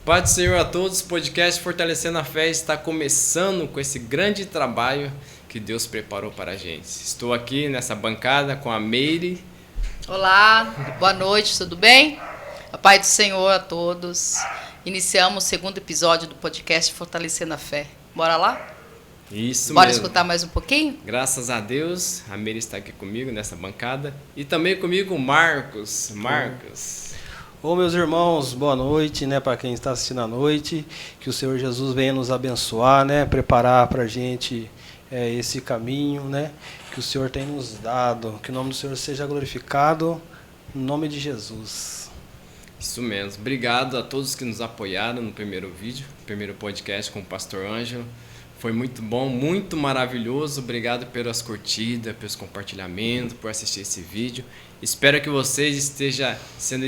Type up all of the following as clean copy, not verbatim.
Paz do Senhor a todos, o podcast Fortalecendo a Fé está começando com esse grande trabalho que Deus preparou para a gente. Estou aqui nessa bancada com a Meire. Olá, boa noite, tudo bem? A paz do Senhor a todos. Iniciamos o segundo episódio do podcast Fortalecendo a Fé. Bora lá? Isso Bora mesmo. escutar mais um pouquinho? Graças a Deus, a Meire está aqui comigo nessa bancada. E também comigo o Marcos. Ô meus irmãos, boa noite, né, para quem está assistindo à noite, que o Senhor Jesus venha nos abençoar, né, preparar para a gente esse caminho, né, que o Senhor tem nos dado, que o nome do Senhor seja glorificado, no nome de Jesus. Isso mesmo, obrigado a todos que nos apoiaram no primeiro vídeo, primeiro podcast com o Pastor Ângelo. Foi muito bom, muito maravilhoso. Obrigado pelas curtidas, pelos compartilhamentos, por assistir esse vídeo. Espero que vocês estejam sendo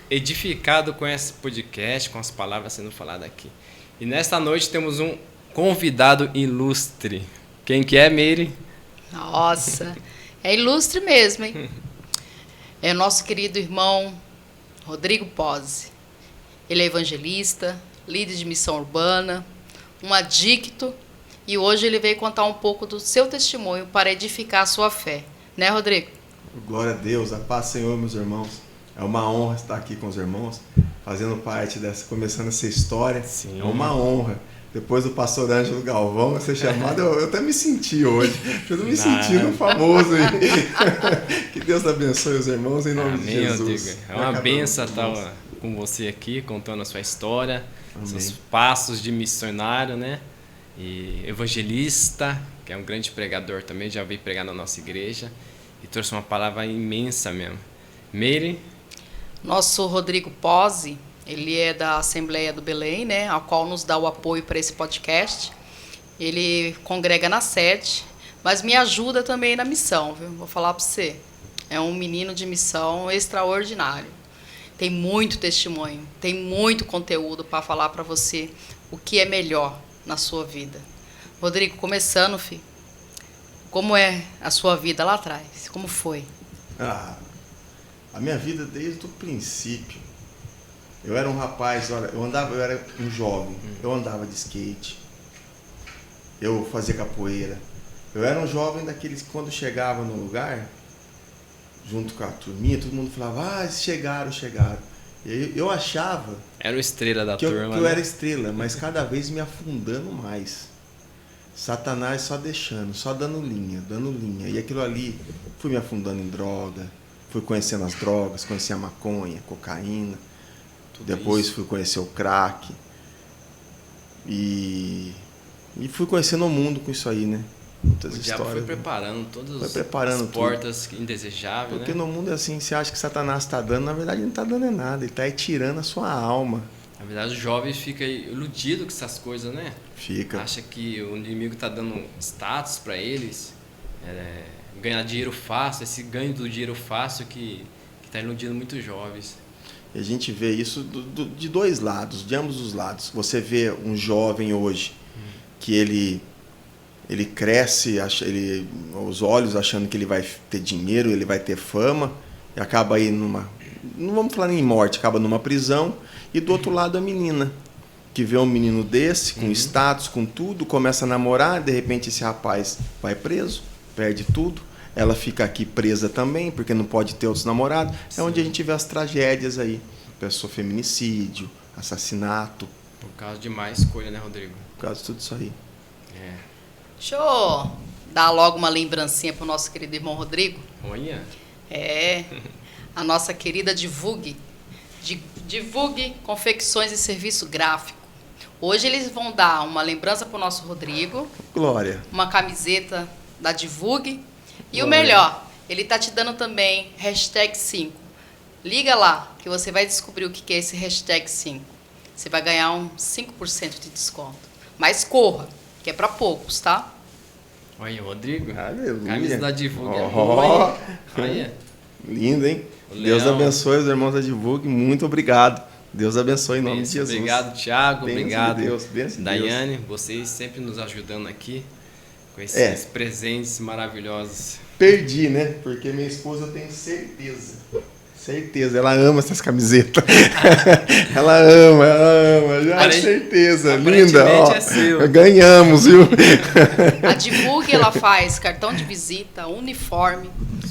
edificados com esse podcast, com as palavras sendo faladas aqui. E nesta noite temos um convidado ilustre. Quem que é, Meire? Nossa, é ilustre mesmo, hein? É o nosso querido irmão Rodrigo Pozzi. Ele é evangelista, líder de missão urbana, um adicto. E hoje ele veio contar um pouco do seu testemunho para edificar a sua fé. Né, Rodrigo? Glória a Deus, a paz do Senhor, meus irmãos. É uma honra estar aqui com os irmãos, fazendo parte começando essa história. Sim. É uma honra. Depois do pastor Ângelo Galvão ser chamado, eu até me senti hoje. Eu tô me sentindo famoso aí. Que Deus abençoe os irmãos em nome de Jesus. Rodrigo. É uma benção estar com você aqui, contando a sua história, seus passos de missionário, né? E evangelista, que é um grande pregador também, já veio pregar na nossa igreja e trouxe uma palavra imensa mesmo. Meire? Nosso Rodrigo Pozzi, ele é da Assembleia do Belém, né, a qual nos dá o apoio para esse podcast. Ele congrega na sede, mas me ajuda também na missão, viu? Vou falar para você. É um menino de missão extraordinário. Tem muito testemunho, tem muito conteúdo para falar para você o que é melhor na sua vida. Rodrigo, começando, filho, como é a sua vida lá atrás? Como foi? A minha vida desde o princípio. Eu era um rapaz, olha, eu era um jovem, eu andava de skate, eu fazia capoeira. Eu era um jovem daqueles que quando chegava no lugar, junto com a turminha, todo mundo falava, chegaram. E aí eu achava Era o estrela da que turma. eu era estrela, mas cada vez me afundando mais. Satanás só deixando, só dando linha. E aquilo ali, fui me afundando em droga, fui conhecendo as drogas, conheci a maconha, cocaína. Depois fui conhecer o crack. E fui conhecendo o mundo com isso aí, né? Muitas O diabo histórias. foi preparando todas as tudo. portas indesejáveis, Porque né? no mundo é assim, você acha que Satanás está dando, na verdade ele não está dando nada, ele está tirando a sua alma. Na verdade, os jovens ficam iludidos com essas coisas, né? Fica. Acha que o inimigo está dando status para eles, ganhar dinheiro fácil, esse ganho do dinheiro fácil que está iludindo muitos jovens. E a gente vê isso de dois lados, de ambos os lados. Você vê um jovem hoje que ele cresce, os olhos achando que ele vai ter dinheiro, ele vai ter fama, e acaba aí não vamos falar em morte, acaba numa prisão. E do outro lado a menina, que vê um menino desse, com status, com tudo, começa a namorar, de repente esse rapaz vai preso, perde tudo. Ela fica aqui presa também, porque não pode ter outros namorados. Sim. É onde a gente vê as tragédias aí. Pessoa, feminicídio, assassinato. Por causa de má escolha, né, Rodrigo? Por causa de tudo isso aí. Deixa eu dar logo uma lembrancinha para o nosso querido irmão Rodrigo. Olha. A nossa querida Divulgue. Divulgue Confecções e Serviço Gráfico. Hoje eles vão dar uma lembrança para o nosso Rodrigo. Glória. Uma camiseta da Divulgue. E Glória. o melhor, ele tá te dando também #5. Liga lá, que você vai descobrir o que é esse #5. Você vai ganhar um 5% de desconto. Mas corra, que é para poucos, tá? Olha, Rodrigo. Aleluia. Camisa da Divulgue. Oh. Olha. Lindo, hein? O Deus Leão. abençoe os irmãos da Divulgue. Muito obrigado. Deus abençoe em nome de Bênção, Jesus. obrigado, Thiago. Bênção Obrigado, de Deus, bênção de Daiane. Vocês sempre nos ajudando aqui. Com esses presentes maravilhosos. Perdi, né? Porque minha esposa, eu tenho certeza. Certeza, ela ama essas camisetas. ela ama. Já certeza. Linda, ó. É seu. Ganhamos, viu? A Divulgue, ela faz cartão de visita, uniforme,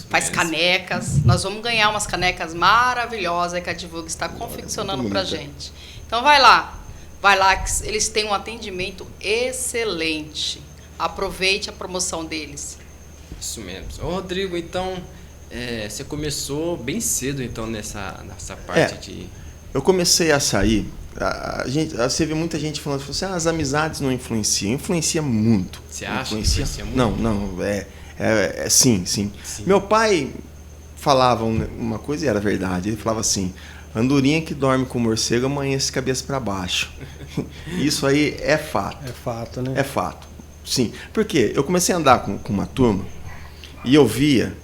faz canecas. Nós vamos ganhar umas canecas maravilhosas que a Divulgue está confeccionando pra gente. Então vai lá que eles têm um atendimento excelente. Aproveite a promoção deles. Isso mesmo. Ô, Rodrigo, então, você começou bem cedo, então, nessa parte de... Eu comecei a sair, você vê muita gente falando assim, as amizades não influenciam. Influencia muito. Você acha que influencia muito? Não, sim. Meu pai falava uma coisa e era verdade. Ele falava assim, andorinha que dorme com morcego amanhece cabeça para baixo. Isso aí é fato. É fato, né? É fato, sim. Porque eu comecei a andar com uma turma e eu via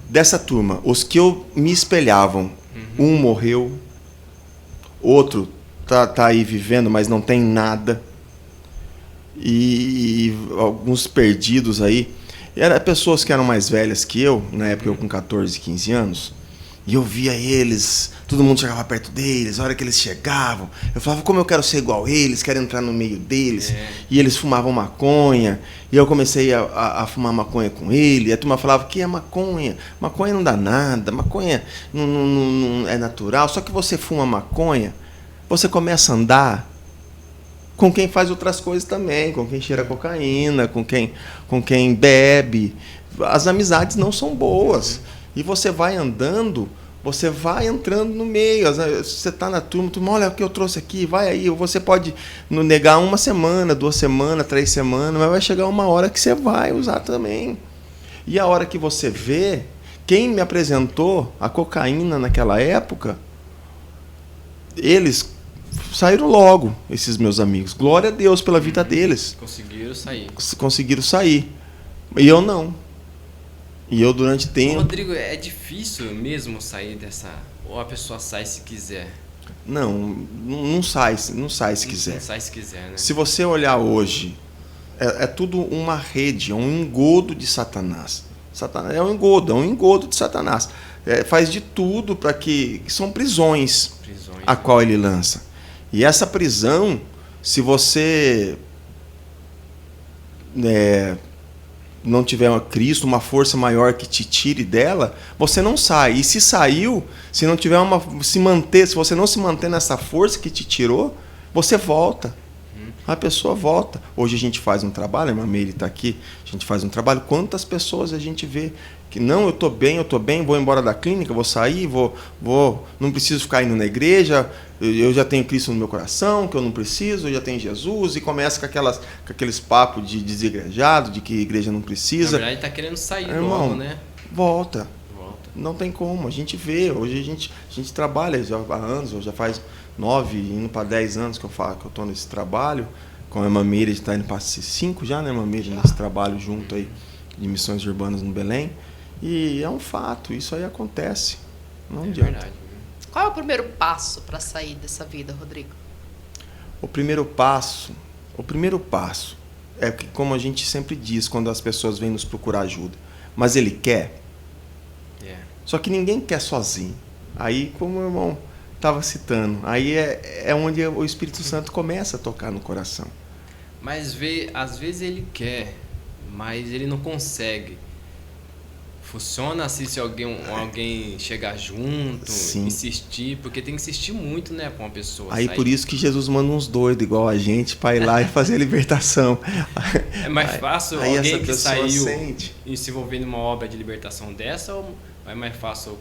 dessa turma, os que eu me espelhavam, um morreu, outro tá aí vivendo, mas não tem nada, e alguns perdidos aí. E eram pessoas que eram mais velhas que eu, na época eu com 14, 15 anos, e eu via eles, todo mundo chegava perto deles, a hora que eles chegavam, eu falava, como eu quero ser igual a eles, quero entrar no meio deles, e eles fumavam maconha, e eu comecei a fumar maconha com ele, e a turma falava, que é maconha? Maconha não dá nada, maconha não é natural, só que você fuma maconha, você começa a andar com quem faz outras coisas também, com quem cheira cocaína, com quem bebe. As amizades não são boas. E você vai andando, você vai entrando no meio. Você está na turma, olha o que eu trouxe aqui, vai aí. Você pode negar 1 semana, 2 semanas, 3 semanas, mas vai chegar uma hora que você vai usar também. E a hora que você vê, quem me apresentou a cocaína naquela época, eles saíram logo, esses meus amigos. Glória a Deus pela vida deles. Conseguiram sair. E eu não. E eu durante tempo... Rodrigo, é difícil mesmo sair dessa... Ou a pessoa sai se quiser? Não sai se quiser. Não sai se quiser, né? Se você olhar hoje, é tudo uma rede, é um engodo de Satanás. Satanás é um engodo de Satanás. Faz de tudo para que são prisões a qual ele lança. E essa prisão, se você não tiver uma Cristo, uma força maior que te tire dela, você não sai. E se saiu, se não tiver se você não se manter nessa força que te tirou, você volta. A pessoa volta. Hoje a gente faz um trabalho, a irmã Meire está aqui, a gente faz um trabalho. Quantas pessoas a gente vê que não, eu estou bem, vou embora da clínica, vou sair, não preciso ficar indo na igreja, eu já tenho Cristo no meu coração, que eu não preciso, eu já tenho Jesus, e começa com aqueles papos de desigrejado, de que a igreja não precisa. Na verdade, está querendo sair irmão, logo, né? Volta. Não tem como, a gente vê, hoje a gente trabalha já há anos, já faz 9, indo para 10 anos que eu estou nesse trabalho, com a irmã Meire, está indo para 5 já, né, irmã Meire, nesse trabalho junto aí, de missões urbanas no Belém. E é um fato, isso aí acontece. Não adianta. Verdade. Qual é o primeiro passo para sair dessa vida, Rodrigo? O primeiro passo é que, como a gente sempre diz quando as pessoas vêm nos procurar ajuda, mas ele quer. Só que ninguém quer sozinho. Aí, como o irmão estava citando, aí é onde o Espírito Santo começa a tocar no coração. Mas às vezes ele quer, mas ele não consegue. Funciona assim se alguém chegar junto, Sim. insistir, porque tem que insistir muito, né, para uma pessoa aí sair. Por isso que Jesus manda uns doidos igual a gente para ir lá e fazer a libertação. É mais fácil aí alguém que saiu sente. e se envolver numa obra de libertação dessa, ou é mais fácil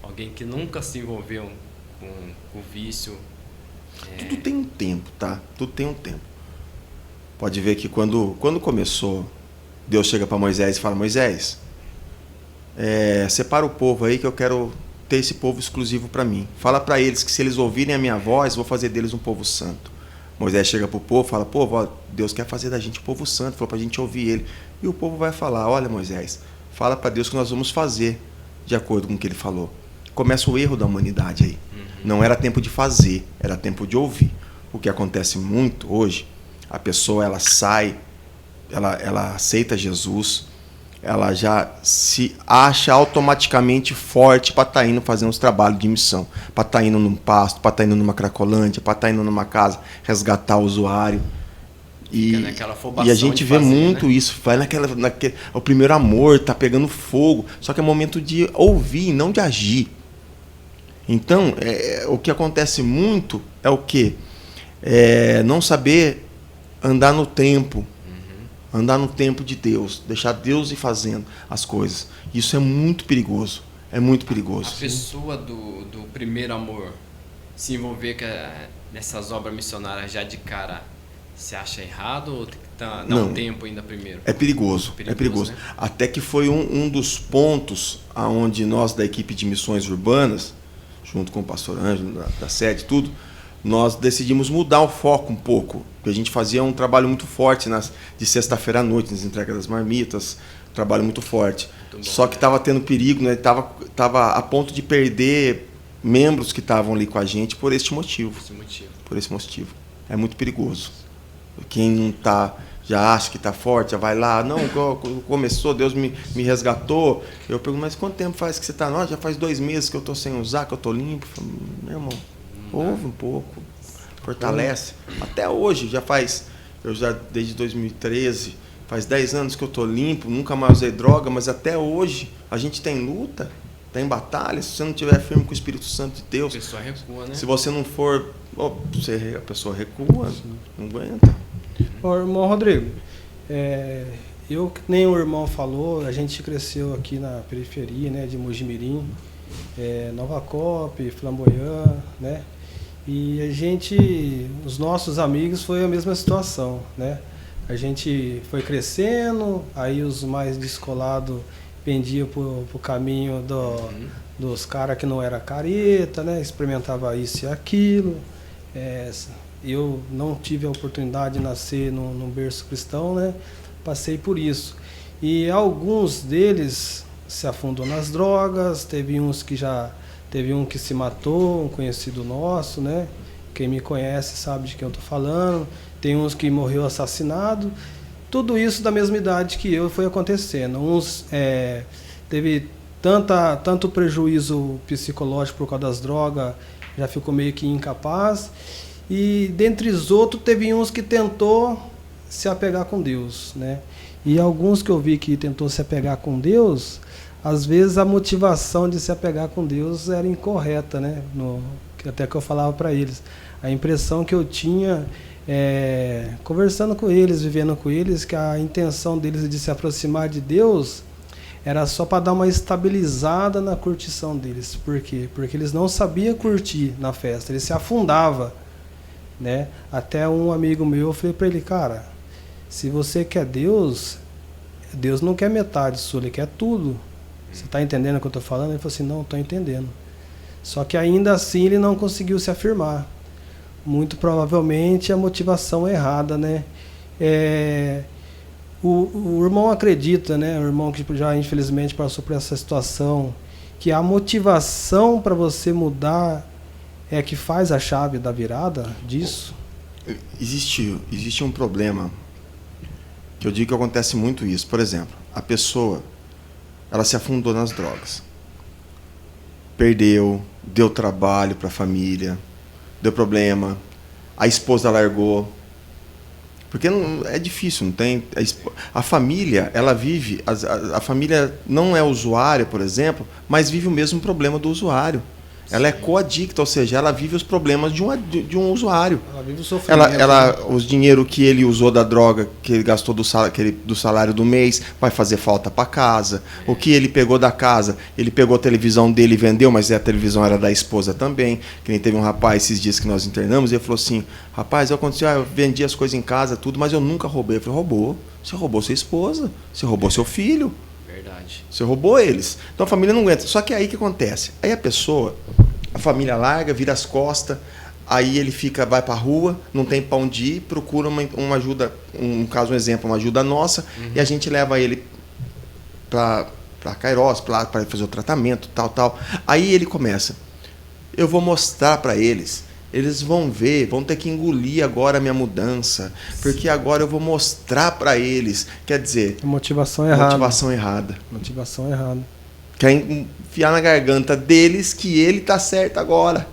alguém que nunca se envolveu com o vício? Tudo tem um tempo, tá? Tudo tem um tempo. Pode ver que quando começou, Deus chega para Moisés e fala, Moisés, separa o povo aí que eu quero ter esse povo exclusivo para mim. Fala para eles que se eles ouvirem a minha voz, vou fazer deles um povo santo. Moisés chega para o povo e fala, povo, ó, Deus quer fazer da gente um povo santo, falou para a gente ouvir ele. E o povo vai falar, olha Moisés, fala para Deus que nós vamos fazer de acordo com o que ele falou. Começa o erro da humanidade aí. Não era tempo de fazer, era tempo de ouvir. O que acontece muito hoje, a pessoa ela sai, ela aceita Jesus, ela já se acha automaticamente forte para estar indo fazer uns trabalhos de missão, para estar indo num pasto, para estar indo numa cracolândia, para estar indo numa casa resgatar o usuário. E a gente vê muito isso, vai naquele o primeiro amor, tá pegando fogo, só que é momento de ouvir, não de agir. Então, o que acontece muito é o quê? Não saber andar no tempo, andar no tempo de Deus, deixar Deus ir fazendo as coisas. Isso é muito perigoso, é muito perigoso. A pessoa do primeiro amor se envolver nessas obras missionárias já de cara, você acha errado ou tem que dar um tempo ainda primeiro? É perigoso, é perigoso. Né? Até que foi um dos pontos aonde nós da equipe de missões urbanas, junto com o pastor Ângelo, da sede, tudo, nós decidimos mudar o foco um pouco. Porque a gente fazia um trabalho muito forte de sexta-feira à noite, nas entregas das marmitas, trabalho muito forte. Muito bom, só que estava tendo perigo, né? Tava a ponto de perder membros que estavam ali com a gente por este motivo. Por esse motivo. É muito perigoso. Quem não está, já acha que está forte, já vai lá, não, começou, Deus me resgatou. Eu pergunto, mas quanto tempo faz que você está? Não, já faz 2 meses que eu estou sem usar, que eu estou limpo. Eu falo, meu irmão, ouve um pouco, fortalece. Até hoje, desde 2013, faz 10 anos que eu estou limpo, nunca mais usei droga, mas até hoje a gente tem luta, tem batalha. Se você não estiver firme com o Espírito Santo de Deus, a pessoa recua, né? Se você não for, a pessoa recua, não aguenta. Ô, irmão Rodrigo, eu, que nem o irmão falou, a gente cresceu aqui na periferia, né, de Mojimirim, Nova Cope, Flamboyant, né? E os nossos amigos, foi a mesma situação, né? A gente foi crescendo, aí os mais descolados pendiam pro caminho dos caras que não era careta, né? Experimentava isso e aquilo. Eu não tive a oportunidade de nascer num berço cristão, né? Passei por isso. E alguns deles se afundou nas drogas, teve um que se matou, um conhecido nosso, né? Quem me conhece sabe de quem eu estou falando. Tem uns que morreu assassinado. Tudo isso da mesma idade que eu foi acontecendo. Uns teve tanto prejuízo psicológico por causa das drogas, já ficou meio que incapaz. E dentre os outros, teve uns que tentou se apegar com Deus, né? E alguns que eu vi que tentou se apegar com Deus, às vezes a motivação de se apegar com Deus era incorreta, né? Até que eu falava para eles. A impressão que eu tinha, conversando com eles, vivendo com eles, que a intenção deles de se aproximar de Deus era só para dar uma estabilizada na curtição deles. Por quê? Porque eles não sabiam curtir na festa, eles se afundavam, né? Até um amigo meu, eu falei para ele, cara, se você quer Deus, Deus não quer metade sua, Ele quer tudo. Você está entendendo o que eu estou falando? Ele falou assim, não, estou entendendo. Só que ainda assim ele não conseguiu se afirmar. Muito provavelmente a motivação é errada, né? O irmão acredita, né? O irmão que já infelizmente passou por essa situação, que a motivação para você mudar é que faz a chave da virada disso? Existe um problema, que eu digo que acontece muito isso. Por exemplo, a pessoa, ela se afundou nas drogas. Perdeu, deu trabalho para a família, deu problema, a esposa largou. Porque é difícil, não tem... A família, ela vive... A família não é usuária, por exemplo, mas vive o mesmo problema do usuário. Ela é coadicta, ou seja, ela vive os problemas de um usuário. Ela vive o sofrimento. Os dinheiro que ele usou da droga, que ele gastou do salário do mês, vai fazer falta para casa. O que ele pegou da casa, ele pegou a televisão dele e vendeu, mas a televisão era da esposa também. Que nem teve um rapaz esses dias que nós internamos, e ele falou assim, rapaz, eu vendi as coisas em casa, tudo, mas eu nunca roubei. Eu falei, roubou. Você roubou sua esposa, você roubou seu filho. Verdade. Você roubou eles. Então a família não aguenta. Só que aí o que acontece? Aí a família larga, vira as costas, aí ele vai para a rua, não tem para onde ir, procura uma ajuda, um ajuda nossa, e a gente leva ele para Kairos, para fazer o tratamento, tal. Aí ele começa, eu vou mostrar para eles Eles vão ver, vão ter que engolir agora a minha mudança, porque agora eu vou mostrar para eles. Quer dizer, Motivação errada. motivação errada. Motivação errada. Quer enfiar na garganta deles que ele está certo agora.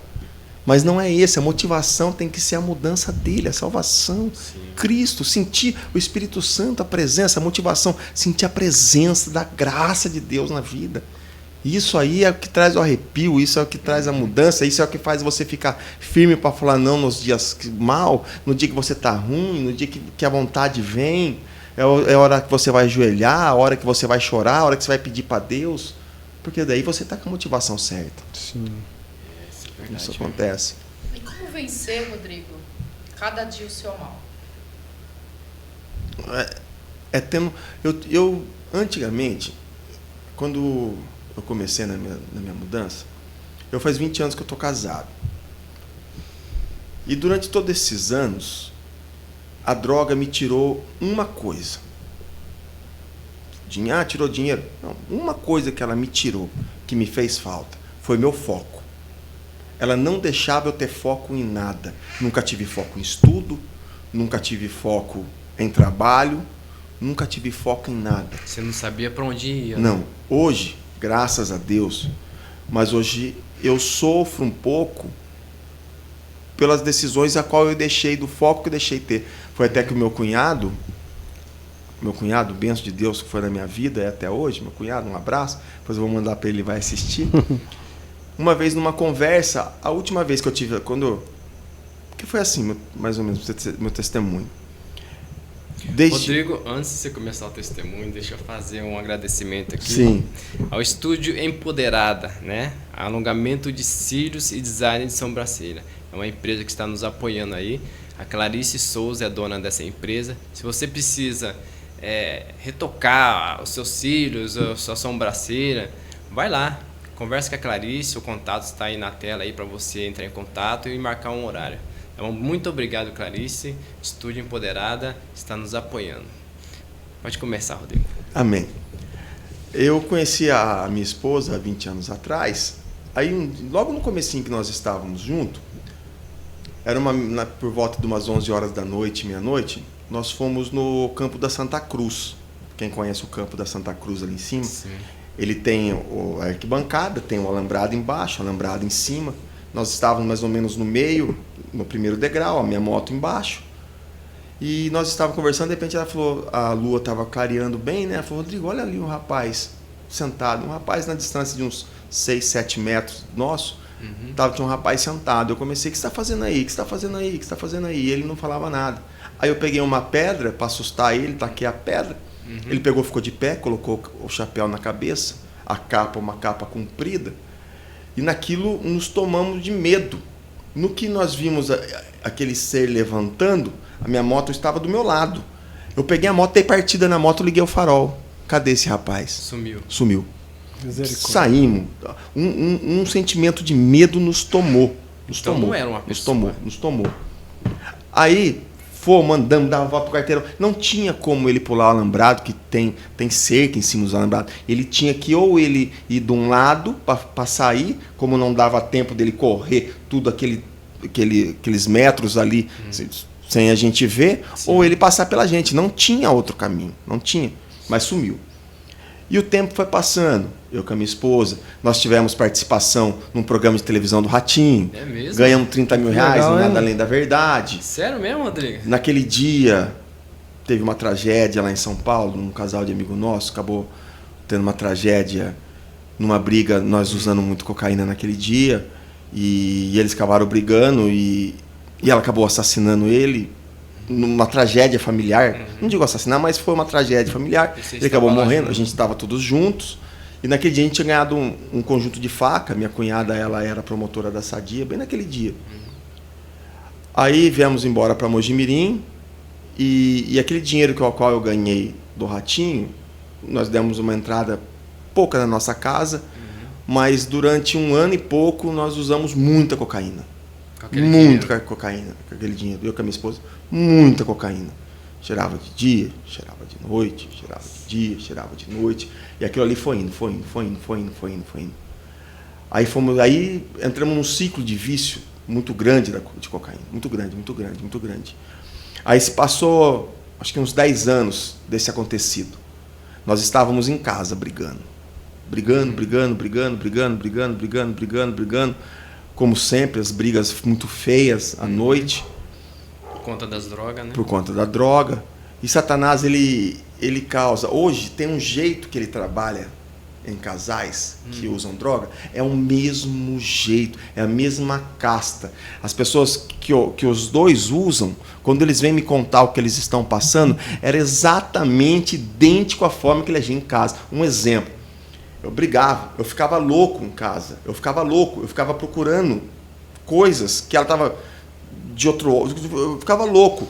Mas não é esse. A motivação tem que ser a mudança dele, a salvação. Sim. Cristo, sentir o Espírito Santo, a presença, a motivação, sentir a presença da graça de Deus na vida. Isso aí é o que traz o arrepio, isso é o que traz a mudança, isso é o que faz você ficar firme para falar não nos dias mal, no dia que você está ruim, no dia que a vontade vem. É a hora que você vai ajoelhar, a hora que você vai chorar, a hora que você vai pedir para Deus. Porque daí você está com a motivação certa. Sim. Isso acontece. E como vencer, Rodrigo, cada dia o seu mal? Eu antigamente, quando eu comecei na minha mudança, eu faz 20 anos que eu estou casado. E durante todos esses anos, a droga me tirou uma coisa. Tirou dinheiro? Não, uma coisa que ela me tirou, que me fez falta, foi meu foco. Ela não deixava eu ter foco em nada. Nunca tive foco em estudo, nunca tive foco em trabalho, nunca tive foco em nada. Você não sabia para onde ia? Não. Hoje, graças a Deus, mas hoje eu sofro um pouco pelas decisões a qual eu deixei, do foco que eu deixei ter. Foi até que o meu cunhado, benção de Deus que foi na minha vida, é até hoje, meu cunhado, um abraço, depois eu vou mandar para ele, ele vai assistir. Uma vez numa conversa, a última vez que eu tive, que foi assim, mais ou menos, meu testemunho. Rodrigo, antes de você começar o testemunho, deixa eu fazer um agradecimento aqui. Sim. Ao Estúdio Empoderada, né? Alongamento de cílios e design de sobrancelha. É uma empresa que está nos apoiando aí. A Clarice Souza é dona dessa empresa. Se você precisa retocar os seus cílios, a sua sobrancelha, vai lá. Conversa com a Clarice, o contato está aí na tela aí para você entrar em contato e marcar um horário. Então, muito obrigado, Clarice. Estúdio Empoderada está nos apoiando. Pode começar, Rodrigo. Amém. Eu conheci a minha esposa há 20 anos atrás. Aí, logo no comecinho que nós estávamos juntos, era por volta de umas 11 horas da noite, meia-noite, nós fomos no campo da Santa Cruz. Quem conhece o campo da Santa Cruz ali em cima? Sim. Ele tem a arquibancada, tem o alambrado embaixo, o alambrado em cima. Nós estávamos mais ou menos no meio, no primeiro degrau, a minha moto embaixo. E nós estávamos conversando, de repente ela falou, a lua estava clareando bem, né? Ela falou, Rodrigo, olha ali um rapaz sentado, um rapaz na distância de uns 6, 7 metros nosso, tinha um rapaz sentado. Eu comecei, o que você está fazendo aí? O que você está fazendo aí? O que você está fazendo aí? E ele não falava nada. Aí eu peguei uma pedra para assustar ele, taquei a pedra. Ele pegou, ficou de pé, colocou o chapéu na cabeça, a capa, uma capa comprida, e naquilo nos tomamos de medo. No que nós vimos aquele ser levantando, a minha moto estava do meu lado. Eu peguei a moto, dei partida na moto, liguei o farol. Cadê esse rapaz? Sumiu. Saímos. Um sentimento de medo nos tomou. Não era uma pessoa. Nos tomou. Aí, mandamos dar uma volta pro quarteirão. Não tinha como ele pular o alambrado, que tem cerca em cima dos alambrados. Ele tinha que ou ele ir de um lado para sair, como não dava tempo dele correr tudo aqueles metros ali sem a gente ver, sim, ou ele passar pela gente. Não tinha outro caminho, não tinha, mas sumiu. E o tempo foi passando. Eu com a minha esposa, nós tivemos participação num programa de televisão do Ratinho. É mesmo? Ganhamos 30 mil reais no Nada Além da Verdade. Sério mesmo, Rodrigo? Naquele dia, teve uma tragédia lá em São Paulo, num casal de amigo nosso, acabou tendo uma tragédia, numa briga, nós usando muito cocaína naquele dia, e eles acabaram brigando, e ela acabou assassinando ele, numa tragédia familiar. Não digo assassinar, mas foi uma tragédia familiar. Ele acabou morrendo, a gente estava todos juntos. E naquele dia a gente tinha ganhado um conjunto de faca. Minha cunhada, ela era promotora da Sadia, bem naquele dia. Aí viemos embora para Mojimirim. E aquele dinheiro com o qual eu ganhei do Ratinho, nós demos uma entrada pouca na nossa casa, mas durante 1 ano e pouco nós usamos muita cocaína. Muita cocaína com aquele dinheiro. Eu com a minha esposa, muita cocaína. Cheirava de dia, cheirava de noite, cheirava de dia, cheirava de noite. E aquilo ali foi indo. Aí entramos num ciclo de vício muito grande de cocaína. Muito grande, muito grande, muito grande. Aí se passou, acho que uns 10 anos desse acontecido. Nós estávamos em casa brigando. Brigando. Como sempre, as brigas muito feias à noite. Por conta das drogas, né? Por conta da droga. E Satanás, ele causa... Hoje, tem um jeito que ele trabalha em casais que usam droga. É o mesmo jeito, é a mesma casta. As pessoas que os dois usam, quando eles vêm me contar o que eles estão passando, era exatamente idêntico à forma que ele agia em casa. Um exemplo. Eu brigava, eu ficava louco em casa. Eu ficava procurando coisas que ela estava de outro... Eu ficava louco.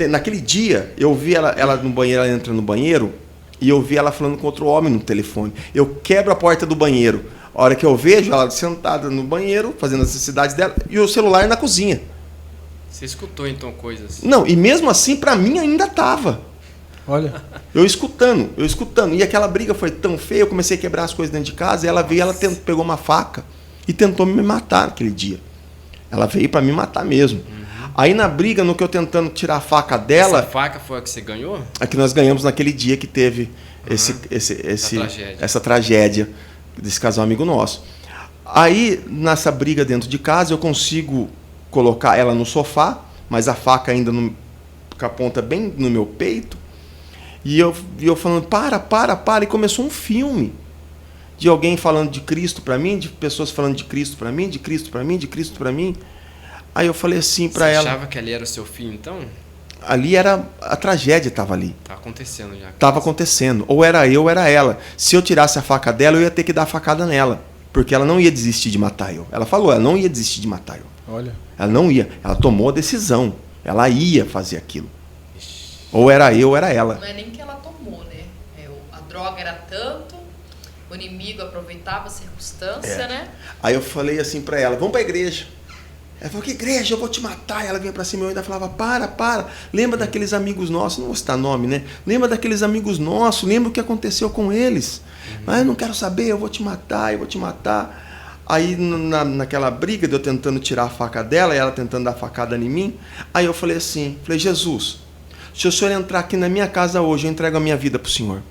Naquele dia, eu vi ela no banheiro, ela entra no banheiro, e eu vi ela falando com outro homem no telefone. Eu quebro a porta do banheiro. A hora que eu vejo ela sentada no banheiro, fazendo as necessidades dela, e o celular na cozinha. Você escutou, então, coisas? Não, e mesmo assim, pra mim, ainda tava. Olha. Eu escutando. E aquela briga foi tão feia, eu comecei a quebrar as coisas dentro de casa, e ela veio, pegou uma faca e tentou me matar naquele dia. Ela veio pra me matar mesmo. Aí na briga, no que eu tentando tirar a faca dela... Essa faca foi a que você ganhou? A que nós ganhamos naquele dia que teve essa tragédia desse casal amigo nosso. Aí, nessa briga dentro de casa, eu consigo colocar ela no sofá, mas a faca ainda com a ponta bem no meu peito. E eu falando, para. E começou um filme de alguém falando de Cristo para mim, de pessoas falando de Cristo para mim, de Cristo para mim, de Cristo para mim. Aí eu falei assim para ela... Você achava que ali era o seu filho, então? Ali era... A tragédia estava ali. Estava acontecendo já. Estava acontecendo. Ou era eu, ou era ela. Se eu tirasse a faca dela, eu ia ter que dar a facada nela. Porque ela não ia desistir de matar eu. Ela falou, ela não ia desistir de matar eu. Olha. Ela não ia. Ela tomou a decisão. Ela ia fazer aquilo. Ou era eu, ou era ela. Não é nem que ela tomou, né? A droga era tanto, o inimigo aproveitava a circunstância, né? Aí eu falei assim para ela, vamos para a igreja. Ela falou, que igreja? Eu vou te matar. Ela vinha para cima e eu ainda falava, para. Lembra daqueles amigos nossos? Não vou citar nome, né? Lembra daqueles amigos nossos? Lembra o que aconteceu com eles? Mas eu não quero saber, eu vou te matar. Aí naquela briga de eu tentando tirar a faca dela e ela tentando dar facada em mim, aí eu falei assim, Jesus, se o senhor entrar aqui na minha casa hoje, eu entrego a minha vida para o senhor.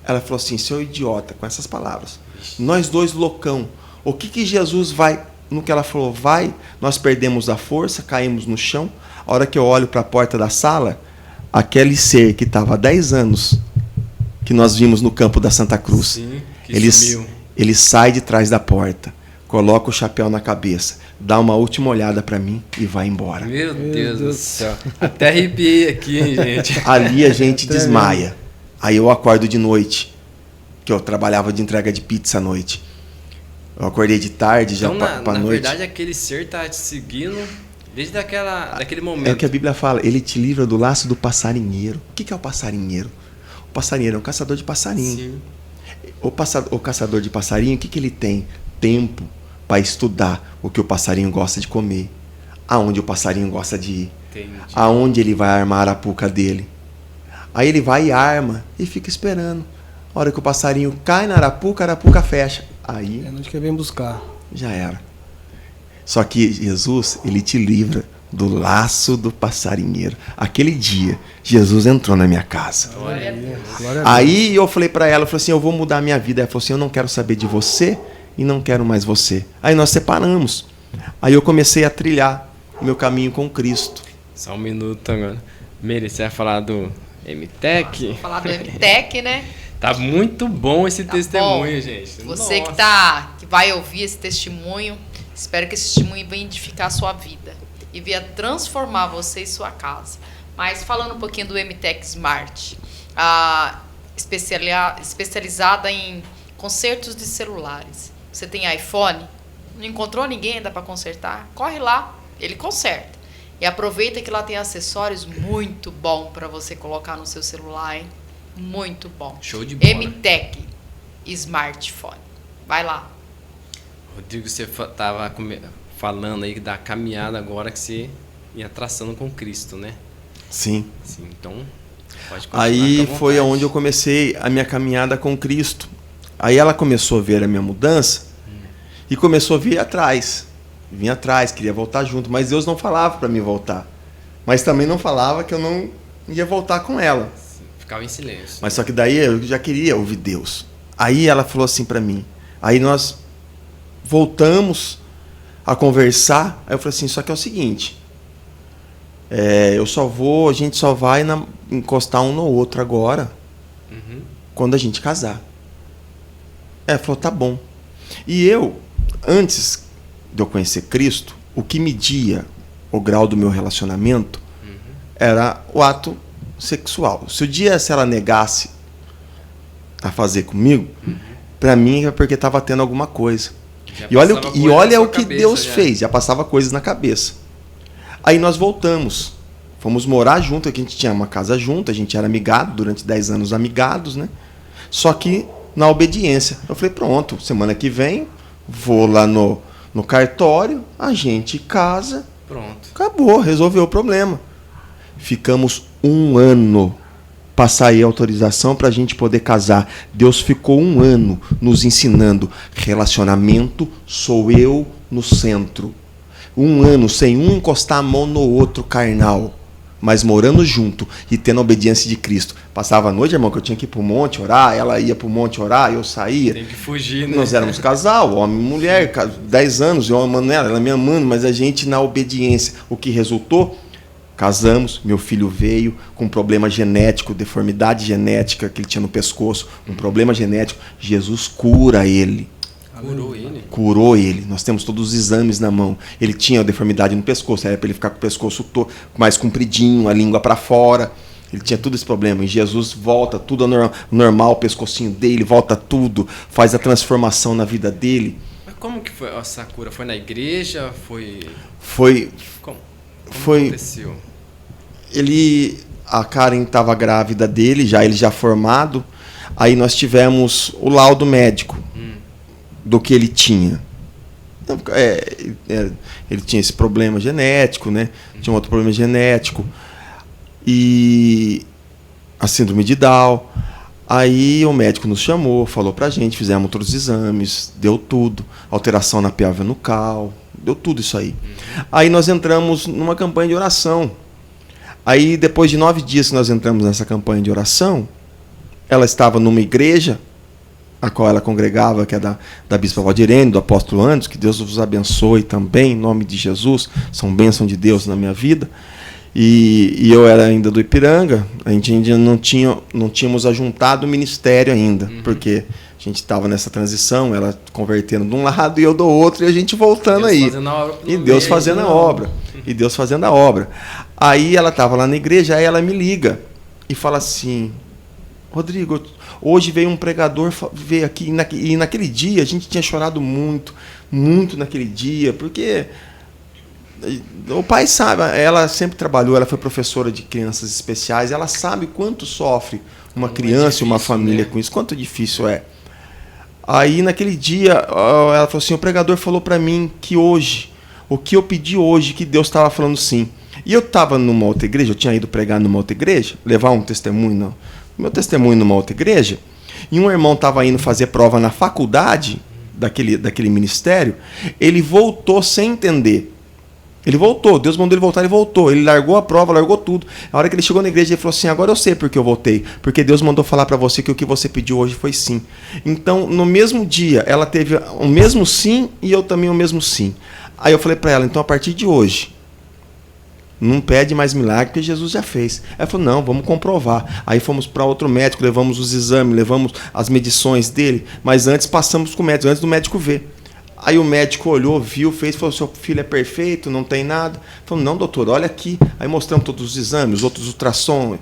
Ela falou assim, seu idiota, com essas palavras. Nós dois loucão. O que Jesus vai... No que ela falou, vai, nós perdemos a força, caímos no chão. A hora que eu olho para a porta da sala, aquele ser que estava há 10 anos, que nós vimos no campo da Santa Cruz, sim, ele sai de trás da porta, coloca o chapéu na cabeça, dá uma última olhada para mim e vai embora. Meu Deus do céu. Até arrepiei aqui, hein, gente. Ali a gente desmaia. Aí eu acordo de noite, que eu trabalhava de entrega de pizza à noite. Eu acordei de tarde, já então, para noite. Na verdade, aquele ser tá te seguindo desde daquele momento. É o que a Bíblia fala, ele te livra do laço do passarinheiro. O que é o passarinheiro? O passarinheiro é um caçador de passarinho. Sim. O caçador de passarinho, o que ele tem? Tempo para estudar o que o passarinho gosta de comer, aonde o passarinho gosta de ir, Entendi. aonde ele vai armar a arapuca dele. Aí ele vai e arma e fica esperando. A hora que o passarinho cai na arapuca, a arapuca fecha. Aí É onde que vem buscar. já era. Só que Jesus, ele te livra do laço do passarinheiro. Aquele dia, Jesus entrou na minha casa. Glória a Deus. Aí eu falei para ela, eu falei assim, eu vou mudar a minha vida. Ela falou assim, eu não quero saber de você e não quero mais você. Aí nós separamos. Aí eu comecei a trilhar o meu caminho com Cristo. Só um minuto agora. Meire, você vai falar do MTech? Vou falar do MTech, né? Tá muito bom esse testemunho, bom. gente. Você Nossa. que vai ouvir esse testemunho, espero que esse testemunho venha edificar a sua vida e venha transformar você e sua casa. Mas falando um pouquinho do MTech Smart, especializada em consertos de celulares. Você tem iPhone? Não encontrou ninguém ainda para consertar? Corre lá, ele conserta. E aproveita que lá tem acessórios muito bom para você colocar no seu celular, hein? Muito bom. Show de bola. MTech Smartphone. Vai lá. Rodrigo, você tava falando aí da caminhada agora que você ia traçando com Cristo, né? Sim. Sim, então pode continuar. Aí com a foi vontade. onde eu comecei a minha caminhada com Cristo. Aí ela começou a ver a minha mudança e começou a vir atrás vinha atrás, queria voltar junto, mas Deus não falava para mim voltar. Mas também não falava que eu não ia voltar com ela. Ficava em silêncio. Mas só que daí eu já queria ouvir Deus. Aí ela falou assim para mim. Aí nós voltamos a conversar. Aí eu falei assim, só que é o seguinte, a gente só vai encostar um no outro agora, quando a gente casar. Ela falou, tá bom. E eu, antes de eu conhecer Cristo, o que media o grau do meu relacionamento era o ato sexual. Se ela negasse a fazer comigo, para mim é porque estava tendo alguma coisa. E olha o que Deus fez, já passava coisas na cabeça. Aí nós voltamos, fomos morar junto, aqui a gente tinha uma casa junto, a gente era amigado, durante 10 anos amigados, né? Só que na obediência. Eu falei, pronto, semana que vem, vou lá no cartório, a gente casa, pronto. Acabou, resolveu o problema. Ficamos 1 ano para sair a autorização para a gente poder casar. Deus ficou 1 ano nos ensinando. Relacionamento sou eu no centro. 1 ano sem um encostar a mão no outro carnal, mas morando junto e tendo a obediência de Cristo. Passava a noite, irmão, que eu tinha que ir para o monte orar, ela ia para o monte orar, eu saía. Tem que fugir, né? Nós éramos casal, homem e mulher, 10 anos, eu amando ela me amando, mas a gente na obediência. O que resultou? Casamos, meu filho veio com um problema genético, deformidade genética que ele tinha no pescoço, um problema genético. Jesus cura ele. Curou ele? Curou ele. Nós temos todos os exames na mão. Ele tinha deformidade no pescoço, era para ele ficar com o pescoço mais compridinho, a língua para fora. Ele tinha todo esse problema. E Jesus volta tudo ao normal, o pescocinho dele, volta tudo, faz a transformação na vida dele. Mas como que foi essa cura? Foi na igreja? Como aconteceu? A Karen estava grávida dele, ele já formado. Aí nós tivemos o laudo médico do que ele tinha. Ele tinha esse problema genético, né? Tinha um outro problema genético. E a síndrome de Down. Aí o médico nos chamou, falou pra gente, fizemos outros exames, deu tudo. Alteração na pelve nucal, deu tudo isso aí. Aí nós entramos numa campanha de oração. Aí depois de 9 dias que nós entramos nessa campanha de oração, ela estava numa igreja a qual ela congregava, que é da Bispa Valdirene, do Apóstolo Anderson, que Deus vos abençoe também, em nome de Jesus, são bênçãos de Deus na minha vida. E eu era ainda do Ipiranga, a gente ainda não tínhamos ajuntado o ministério ainda, porque a gente estava nessa transição, ela convertendo de um lado e eu do outro, e a gente voltando aí. E Deus fazendo a obra. E Deus fazendo a obra. Aí ela estava lá na igreja, aí ela me liga e fala assim, Rodrigo, hoje veio um pregador, veio aqui, e naquele dia a gente tinha chorado muito, muito naquele dia, porque o pai sabe, ela sempre trabalhou, ela foi professora de crianças especiais, ela sabe quanto sofre uma criança e uma família, né, com isso, quanto difícil é. Aí naquele dia ela falou assim, o pregador falou para mim que hoje, o que eu pedi hoje, que Deus estava falando sim. E eu estava numa outra igreja, eu tinha ido pregar numa outra igreja, levar um testemunho, meu testemunho numa outra igreja, e um irmão estava indo fazer prova na faculdade daquele ministério, ele voltou sem entender. Ele voltou, Deus mandou ele voltar, ele voltou. Ele largou a prova, largou tudo. A hora que ele chegou na igreja, ele falou assim, agora eu sei porque eu voltei. Porque Deus mandou falar para você que o que você pediu hoje foi sim. Então, no mesmo dia, ela teve o mesmo sim e eu também o mesmo sim. Aí eu falei para ela, então a partir de hoje, não pede mais milagre, porque Jesus já fez. Ela falou, não, vamos comprovar. Aí fomos para outro médico, levamos os exames, levamos as medições dele, mas antes passamos com o médico, antes do médico ver. Aí o médico olhou, viu, fez, falou, seu filho é perfeito, não tem nada. Falou, não, doutor, olha aqui. Aí mostramos todos os exames, os outros ultrassom.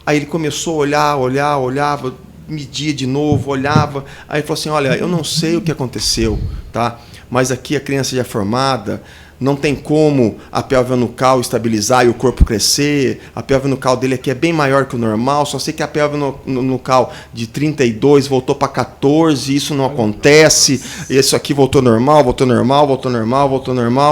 Aí ele começou a olhava, media de novo, olhava. Aí ele falou assim, olha, eu não sei o que aconteceu, tá? Mas aqui a criança já é formada, não tem como a pelve nucal estabilizar e o corpo crescer. A pelve nucal dele aqui é bem maior que o normal. Só sei que a pelve nucal de 32 voltou para 14. Isso não acontece. Isso aqui voltou normal.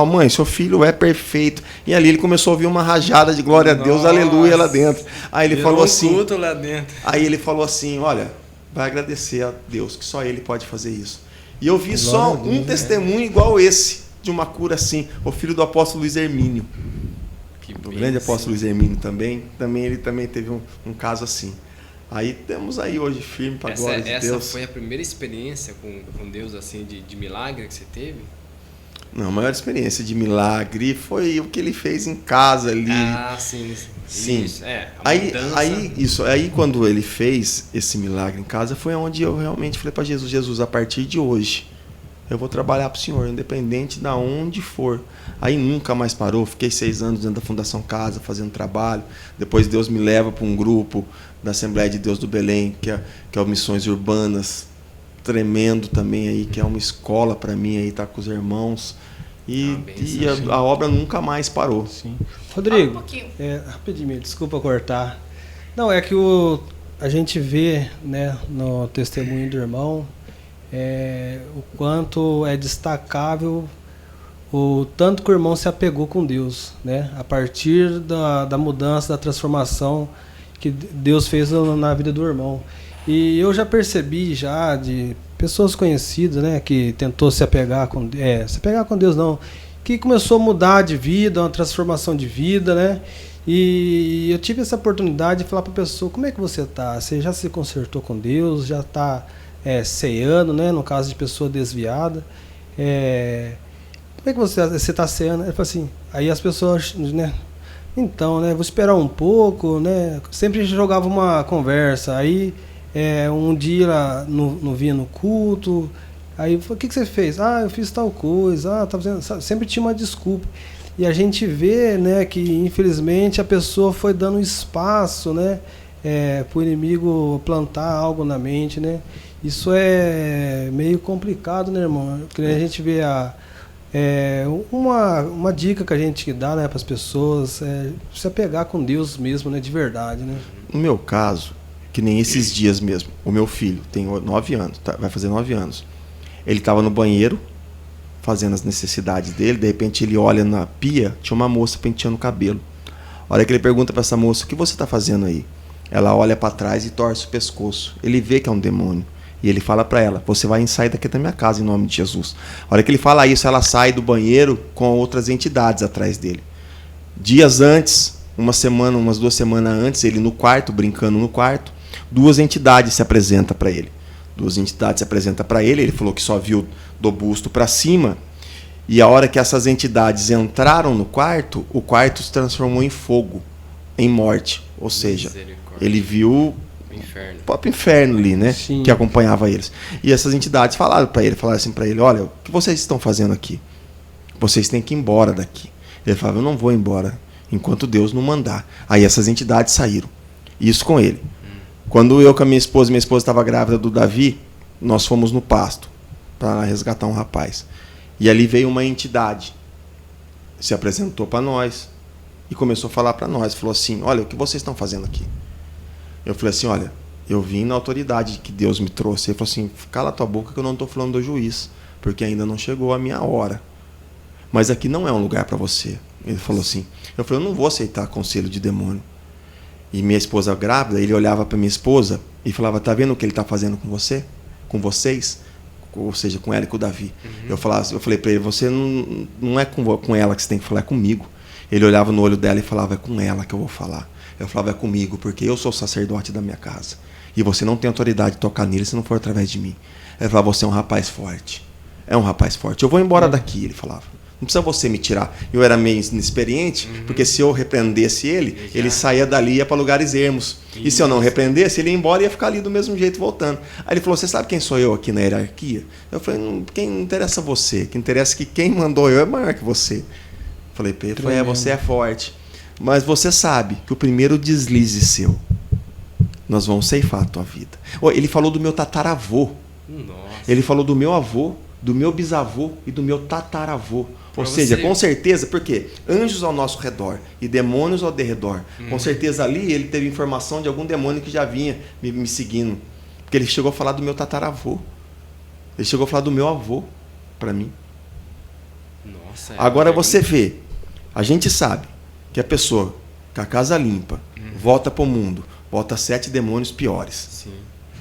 Mãe, seu filho é perfeito. E ali ele começou a ouvir uma rajada de glória a Deus, aleluia lá dentro. Aí ele falou assim. Lá dentro. Aí ele falou assim: olha, vai agradecer a Deus, que só Ele pode fazer isso. E eu vi só um testemunho igual esse, de uma cura assim, o filho do apóstolo Luiz Hermínio. O grande apóstolo Luiz Hermínio ele também teve um caso assim. Aí temos aí hoje firme para a glória de Deus. Essa foi a primeira experiência com Deus assim de milagre que você teve? Não, a maior experiência de milagre foi o que ele fez em casa ali. Ah, sim. Isso, aí quando ele fez esse milagre em casa foi onde eu realmente falei para Jesus, a partir de hoje eu vou trabalhar para o Senhor, independente de onde for. Aí nunca mais parou, fiquei 6 anos dentro da Fundação Casa, fazendo trabalho. Depois Deus me leva para um grupo da Assembleia de Deus do Belém, que é o Missões Urbanas, tremendo também aí, que é uma escola para mim aí, tá com os irmãos. E a obra nunca mais parou. Sim. Rodrigo, rapidinho, desculpa cortar. Não, é que a gente vê, né, no testemunho do irmão, o quanto é destacável o tanto que o irmão se apegou com Deus, né? A partir da mudança, da transformação que Deus fez na vida do irmão. E eu já percebi de pessoas conhecidas, né, que tentou se apegar com Deus não, que começou a mudar de vida, uma transformação de vida, né? E eu tive essa oportunidade de falar para a pessoa: como é que você está? Você já se consertou com Deus? Já está ceando, né? No caso de pessoa desviada. Como é que você está ceando? Ele falou assim. Aí as pessoas, né? Então, né? Vou esperar um pouco, né? Sempre jogava uma conversa. Aí um dia não vinha no culto. Aí eu falei: o que você fez? Eu fiz tal coisa. Tá fazendo. Sempre tinha uma desculpa. E a gente vê, né, que infelizmente a pessoa foi dando espaço, né, para o inimigo plantar algo na mente, né? Isso é meio complicado, né, irmão? Porque a gente vê uma dica que a gente dá, né, para as pessoas se apegar com Deus mesmo, né, de verdade, né? No meu caso, que nem esses dias mesmo, o meu filho tem 9 anos, vai fazer 9 anos. Ele estava no banheiro fazendo as necessidades dele, de repente ele olha na pia, tinha uma moça penteando o cabelo. A hora que ele pergunta para essa moça: o que você está fazendo aí? Ela olha para trás e torce o pescoço. Ele vê que é um demônio. E ele fala para ela: você vai sair daqui da minha casa em nome de Jesus. A hora que ele fala isso, ela sai do banheiro com outras entidades atrás dele. Dias antes, umas 2 semanas antes, ele no quarto, brincando no quarto, 2 entidades se apresentam para ele. 2 entidades se apresentam para ele. Ele falou que só viu do busto para cima. E a hora que essas entidades entraram no quarto, o quarto se transformou em fogo, em morte. Ou seja, ele viu o próprio inferno ali, né? Sim. Que acompanhava eles. E essas entidades falaram assim para ele: olha, o que vocês estão fazendo aqui? Vocês têm que ir embora daqui. Ele falava: eu não vou embora enquanto Deus não mandar. Aí essas entidades saíram. Isso com ele. Quando eu com a minha esposa estava grávida do Davi, nós fomos no pasto para resgatar um rapaz. E ali veio uma entidade, se apresentou para nós e começou a falar para nós. Falou assim: olha, o que vocês estão fazendo aqui? Eu falei assim: olha, eu vim na autoridade que Deus me trouxe. Ele falou assim: cala tua boca que eu não estou falando do juiz, porque ainda não chegou a minha hora. Mas aqui não é um lugar para você. Ele falou assim. Eu falei: eu não vou aceitar conselho de demônio. E minha esposa grávida, ele olhava para minha esposa e falava: tá vendo o que ele está fazendo com você? Com vocês? Ou seja, com ela e com o Davi. Eu falei para ele: você não é com ela que você tem que falar, é comigo. Ele olhava no olho dela e falava: é com ela que eu vou falar. Eu falava: é comigo, porque eu sou o sacerdote da minha casa. E você não tem autoridade de tocar nele se não for através de mim. Ele falava: você é um rapaz forte. É um rapaz forte. Eu vou embora daqui, ele falava. Não precisa você me tirar. Eu era meio inexperiente, porque se eu repreendesse ele saía dali e ia para lugares ermos. E se eu não repreendesse, ele ia embora e ia ficar ali do mesmo jeito voltando. Aí ele falou: você sabe quem sou eu aqui na hierarquia? Eu falei: quem não interessa você, que interessa que quem mandou eu é maior que você. Falei para ele: você é forte. Mas você sabe que o primeiro deslize seu, nós vamos ceifar a tua vida. Ele falou do meu tataravô. Nossa. Ele falou do meu avô, do meu bisavô e do meu tataravô. Ou seja, com certeza, porque anjos ao nosso redor e demônios ao derredor. Com certeza ali ele teve informação de algum demônio que já vinha me seguindo. Porque ele chegou a falar do meu tataravô. Ele chegou a falar do meu avô para mim. Nossa, agora você vê, a gente sabe que a pessoa com a casa limpa volta para o mundo, volta 7 demônios piores. Sim.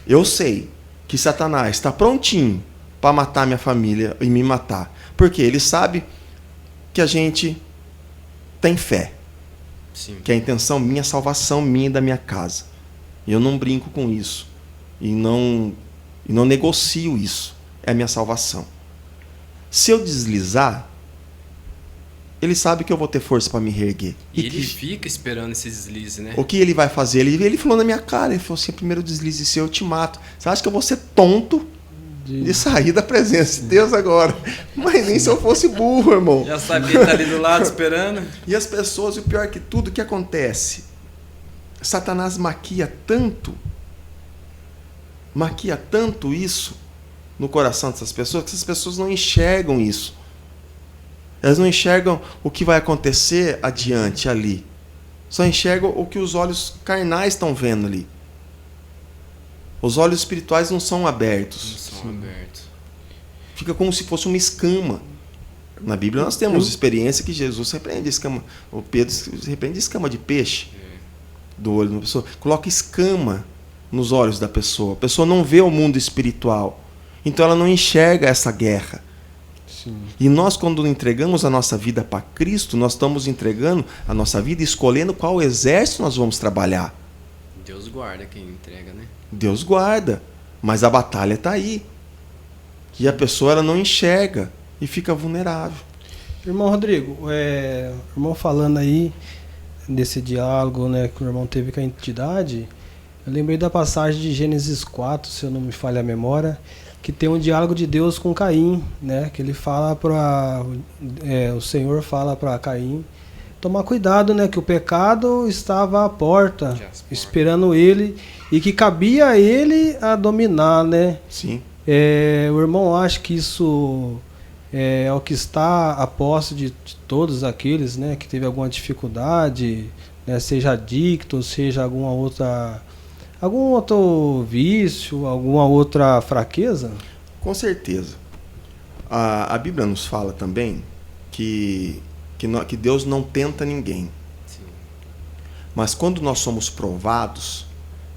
Eu sei que Satanás está prontinho para matar minha família e me matar. Porque ele sabe que a gente tem fé. Sim. Que a intenção minha é a salvação minha e da minha casa. E eu não brinco com isso. E não negocio isso. É a minha salvação. Se eu deslizar, ele sabe que eu vou ter força para me reerguer. E ele fica esperando esse deslize, né? O que ele vai fazer? Ele falou na minha cara, ele falou assim, primeiro deslize seu, eu te mato. Você acha que eu vou ser tonto de sair da presença de Deus agora? Mas nem se eu fosse burro, irmão. Já sabia estar ali do lado esperando. E as pessoas, e o pior que tudo, o que acontece? Satanás maquia tanto isso no coração dessas pessoas, que essas pessoas não enxergam isso. Elas não enxergam o que vai acontecer adiante ali. Só enxergam o que os olhos carnais estão vendo ali. Os olhos espirituais não são abertos. Não são abertos. Fica como se fosse uma escama. Na Bíblia nós temos experiência que Jesus repreende escama. O Pedro repreende escama de peixe do olho de uma pessoa. Coloca escama nos olhos da pessoa. A pessoa não vê o mundo espiritual. Então ela não enxerga essa guerra. Sim. E nós, quando entregamos a nossa vida para Cristo, nós estamos entregando a nossa vida e escolhendo qual exército nós vamos trabalhar. Deus guarda quem entrega, né? Deus guarda, mas a batalha está aí. E a pessoa ela não enxerga e fica vulnerável. Irmão Rodrigo, o irmão falando aí desse diálogo, né, que o irmão teve com a entidade, eu lembrei da passagem de Gênesis 4, se eu não me falha a memória, que tem um diálogo de Deus com Caim, né? Que ele fala o Senhor fala para Caim tomar cuidado, né? Que o pecado estava à porta, esperando ele, e que cabia a ele a dominar, né? Sim. O irmão acha que isso é o que está a posse de todos aqueles, né? Que teve alguma dificuldade, né? Seja adicto, seja algum outro vício, alguma outra fraqueza? Com certeza. A Bíblia nos fala também que Deus não tenta ninguém. Sim. Mas quando nós somos provados,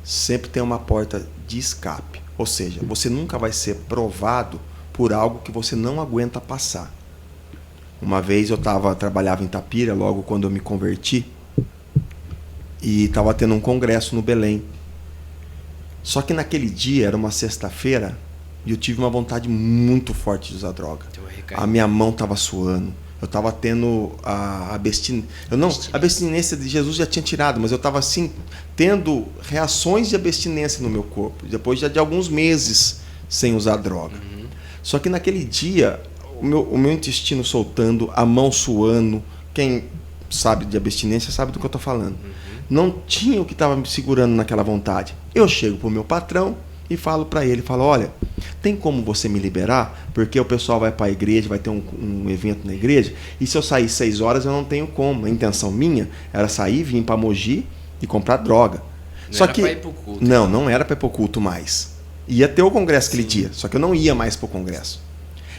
sempre tem uma porta de escape. Ou seja, você nunca vai ser provado por algo que você não aguenta passar. Uma vez eu trabalhava em Itapira, logo quando eu me converti, e estava tendo um congresso no Belém. Só que naquele dia, era uma sexta-feira, e eu tive uma vontade muito forte de usar droga. A minha mão estava suando. Eu estava tendo a abstinência. A abstinência de Jesus já tinha tirado, mas eu estava assim, tendo reações de abstinência no meu corpo, depois já de alguns meses sem usar droga. Uhum. Só que naquele dia, o meu intestino soltando, a mão suando, quem sabe de abstinência sabe do que eu estou falando. Não tinha o que estava me segurando naquela vontade. Eu chego para o meu patrão e falo para ele, olha, tem como você me liberar? Porque o pessoal vai para a igreja, vai ter um evento na igreja, e se eu sair 6 horas eu não tenho como. A intenção minha era sair, vir para Mogi e comprar droga. Não era para ir para o culto. Não era para ir para o culto mais. Ia ter o congresso aquele dia, só que eu não ia mais para o congresso.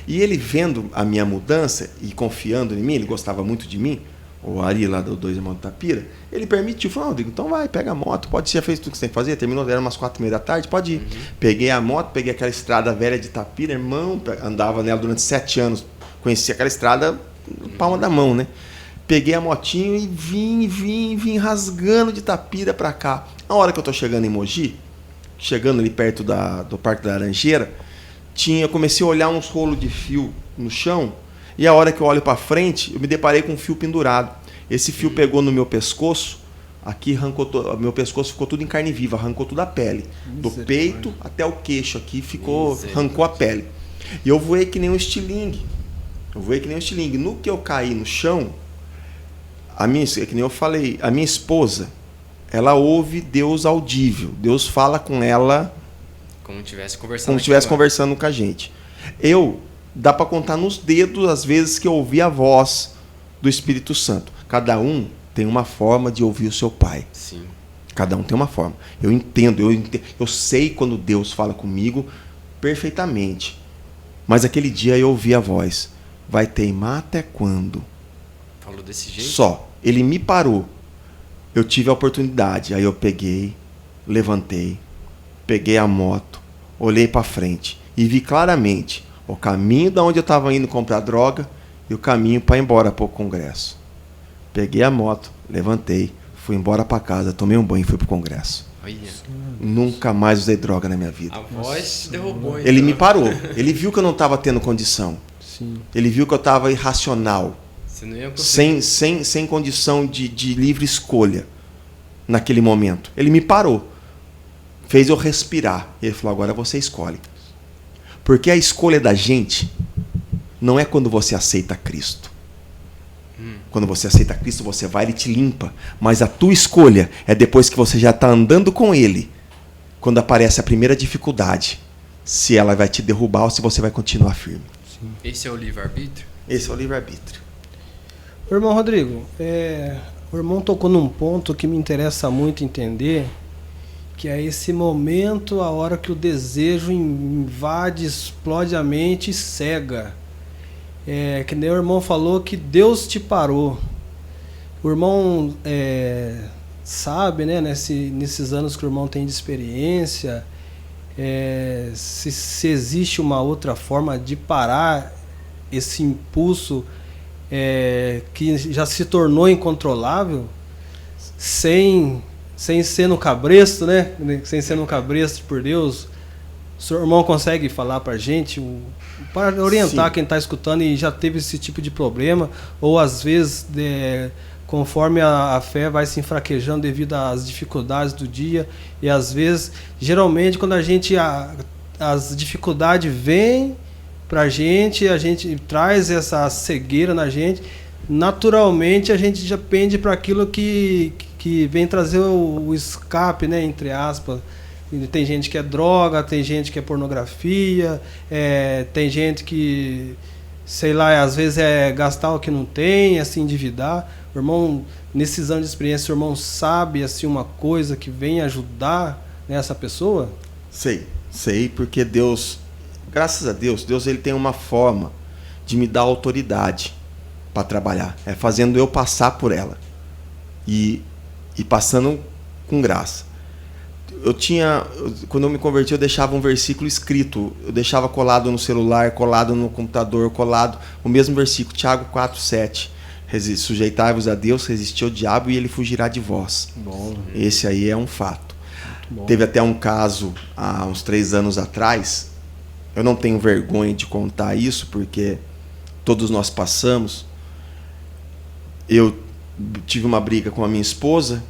E ele vendo a minha mudança e confiando em mim, ele gostava muito de mim, o Ari lá do Dois Irmãos de Itapira, ele permitiu, falou, Rodrigo, então vai, pega a moto, pode ser, já fez tudo que você tem que fazer, terminou, era umas 4h30 da tarde, pode ir. Peguei a moto, peguei aquela estrada velha de Itapira, irmão, andava nela durante 7 anos, conheci aquela estrada, palma da mão, né? Peguei a motinho e vim rasgando de Itapira pra cá. A hora que eu tô chegando em Mogi, chegando ali perto do Parque da Laranjeira, eu comecei a olhar uns rolos de fio no chão, e a hora que eu olho para frente, eu me deparei com um fio pendurado. Esse fio pegou no meu pescoço, aqui arrancou meu pescoço ficou tudo em carne viva, arrancou toda a pele. Do peito até o queixo aqui, arrancou a pele. E eu voei que nem um estilingue. No que eu caí no chão, que nem eu falei, a minha esposa, ela ouve Deus audível. Deus fala com ela como estivesse conversando com a gente. Dá para contar nos dedos as vezes que eu ouvi a voz do Espírito Santo. Cada um tem uma forma de ouvir o seu Pai. Sim. Cada um tem uma forma. Eu entendo, eu sei quando Deus fala comigo perfeitamente. Mas aquele dia eu ouvi a voz. Vai teimar até quando? Falou desse jeito? Só. Ele me parou. Eu tive a oportunidade. Aí eu peguei, levantei, peguei a moto, olhei para frente e vi claramente O caminho da onde eu estava indo comprar droga e o caminho para ir embora para o congresso. Peguei a moto, levantei, fui embora para casa, tomei um banho e fui para o congresso. Olha. Nunca mais usei droga na minha vida. A voz derrubou. Ele me parou. Ele viu que eu não estava tendo condição. Sim. Ele viu que eu estava irracional. Você não ia conseguir. Sem condição de livre escolha naquele momento. Ele me parou. Fez eu respirar. E ele falou, agora você escolhe. Porque a escolha da gente não é quando você aceita Cristo. Quando você aceita Cristo, você vai, Ele te limpa. Mas a tua escolha é depois que você já está andando com Ele, quando aparece a primeira dificuldade, se ela vai te derrubar ou se você vai continuar firme. Sim. Esse é o livre-arbítrio? Esse é o livre-arbítrio. Irmão Rodrigo, o irmão tocou num ponto que me interessa muito entender, que é esse momento, a hora que o desejo invade, explode a mente e cega. Que nem o irmão falou que Deus te parou. O irmão sabe, né, nesses anos que o irmão tem de experiência, se existe uma outra forma de parar esse impulso que já se tornou incontrolável, sem ser no cabresto, né? Sem ser no cabresto por Deus. O seu irmão consegue falar para a gente, para orientar Sim. Quem está escutando e já teve esse tipo de problema, ou às vezes, conforme a fé vai se enfraquejando devido às dificuldades do dia, e às vezes, geralmente, quando as dificuldades vêm para a gente traz essa cegueira na gente, naturalmente a gente já pende para aquilo que vem trazer o escape, né, entre aspas. Tem gente que é droga, tem gente que é pornografia, tem gente que, sei lá, às vezes é gastar o que não tem, se endividar. O irmão, nesses anos de experiência, o irmão sabe assim, uma coisa que vem ajudar nessa pessoa? Sei, porque Deus, graças a Deus, ele tem uma forma de me dar autoridade para trabalhar. É fazendo eu passar por ela e passando com graça. Quando eu me converti, eu deixava um versículo escrito, eu deixava colado no celular, colado no computador, colado o mesmo versículo, Tiago 4:7. Sujeitai-vos a Deus, resisti ao diabo e ele fugirá de vós. Bom. Esse aí é um fato. Teve até um caso há uns 3 anos atrás, eu não tenho vergonha de contar isso, porque todos nós passamos. Eu tive uma briga com a minha esposa,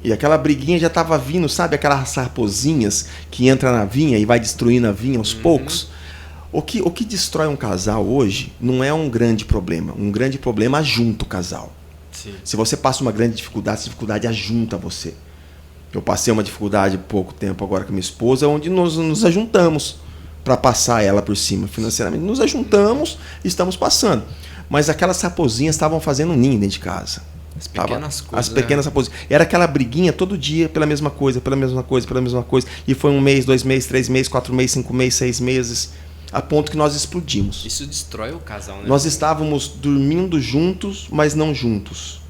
e aquela briguinha já estava vindo, sabe? Aquelas raposinhas que entra na vinha e vai destruindo a vinha aos poucos. O que destrói um casal hoje não é um grande problema. Um grande problema ajunta o casal. Sim. Se você passa uma grande dificuldade, essa dificuldade ajunta você. Eu passei uma dificuldade há pouco tempo agora com minha esposa, onde nós nos ajuntamos para passar ela por cima financeiramente. Nos ajuntamos e estamos passando. Mas aquelas raposinhas estavam fazendo um ninho dentro de casa. As pequenas coisas. As pequenas raposinhas. Era aquela briguinha todo dia pela mesma coisa. E foi 1 mês, 2 meses, 3 meses, 4 meses, 5 meses, 6 meses, a ponto que nós explodimos. Isso destrói o casal, né? Nós estávamos dormindo juntos, mas não juntos.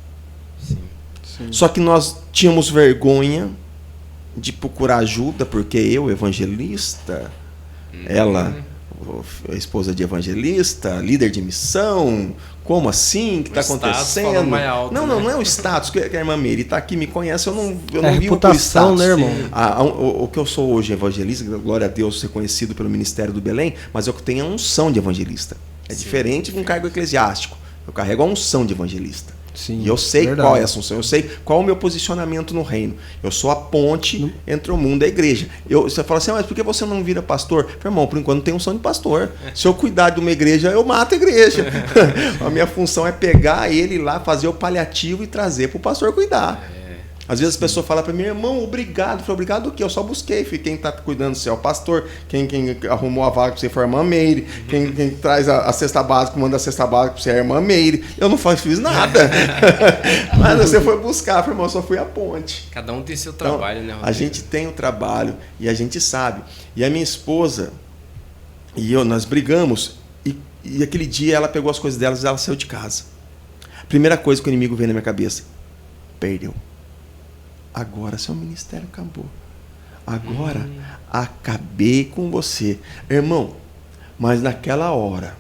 Sim. Só que nós tínhamos vergonha de procurar ajuda, porque eu, evangelista, ela, a esposa de evangelista, líder de missão, como assim? O que está acontecendo? Mais alto, não é o status, que a irmã Meire está aqui, me conhece, eu não vi o status, né, irmão? O que eu sou hoje, evangelista, glória a Deus, ser conhecido pelo Ministério do Belém, mas eu tenho a unção de evangelista. É diferente de um cargo eclesiástico. Eu carrego a unção de evangelista. Sim, e eu sei verdade. qual é a função, eu sei qual é o meu posicionamento no reino. Eu sou a ponte entre o mundo e a igreja. Você fala assim, mas por que você não vira pastor? Falei, irmão, por enquanto não tenho unção de pastor. Se eu cuidar de uma igreja, eu mato a igreja. A minha função é pegar ele lá, fazer o paliativo e trazer para o pastor cuidar. Às vezes a pessoa fala para mim, irmão, obrigado. Eu falei, obrigado o quê? Eu só busquei. Quem está cuidando do céu é o pastor. Quem arrumou a vaga para você foi a irmã Meire. Quem traz a cesta básica, manda a cesta básica para você é a irmã Meire. Eu não fiz nada. Mas você foi buscar, irmão, eu só fui a ponte. Cada um tem seu trabalho, né, Rodrigo? A gente tem o trabalho e a gente sabe. E a minha esposa e eu, nós brigamos. E aquele dia ela pegou as coisas dela e ela saiu de casa. Primeira coisa que o inimigo veio na minha cabeça. Perdeu. Agora seu ministério acabou. Agora acabei com você. Irmão, Mas naquela hora,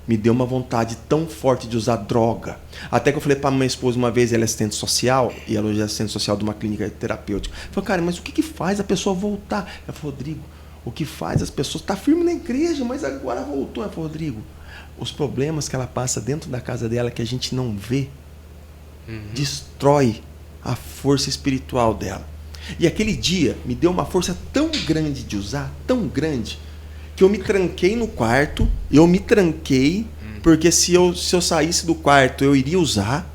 me deu uma vontade tão forte de usar droga. Até que eu falei para minha esposa uma vez, ela é assistente social, e ela hoje é assistente social de uma clínica terapêutica. Eu falei, cara, mas o que faz a pessoa voltar? Ela falou, Rodrigo, o que faz as pessoas... Está firme na igreja, mas agora voltou. Ela falou, Rodrigo, os problemas que ela passa dentro da casa dela, que a gente não vê, destrói a força espiritual dela. E aquele dia me deu uma força tão grande de usar, tão grande, que eu me tranquei no quarto, porque se eu saísse do quarto, eu iria usar.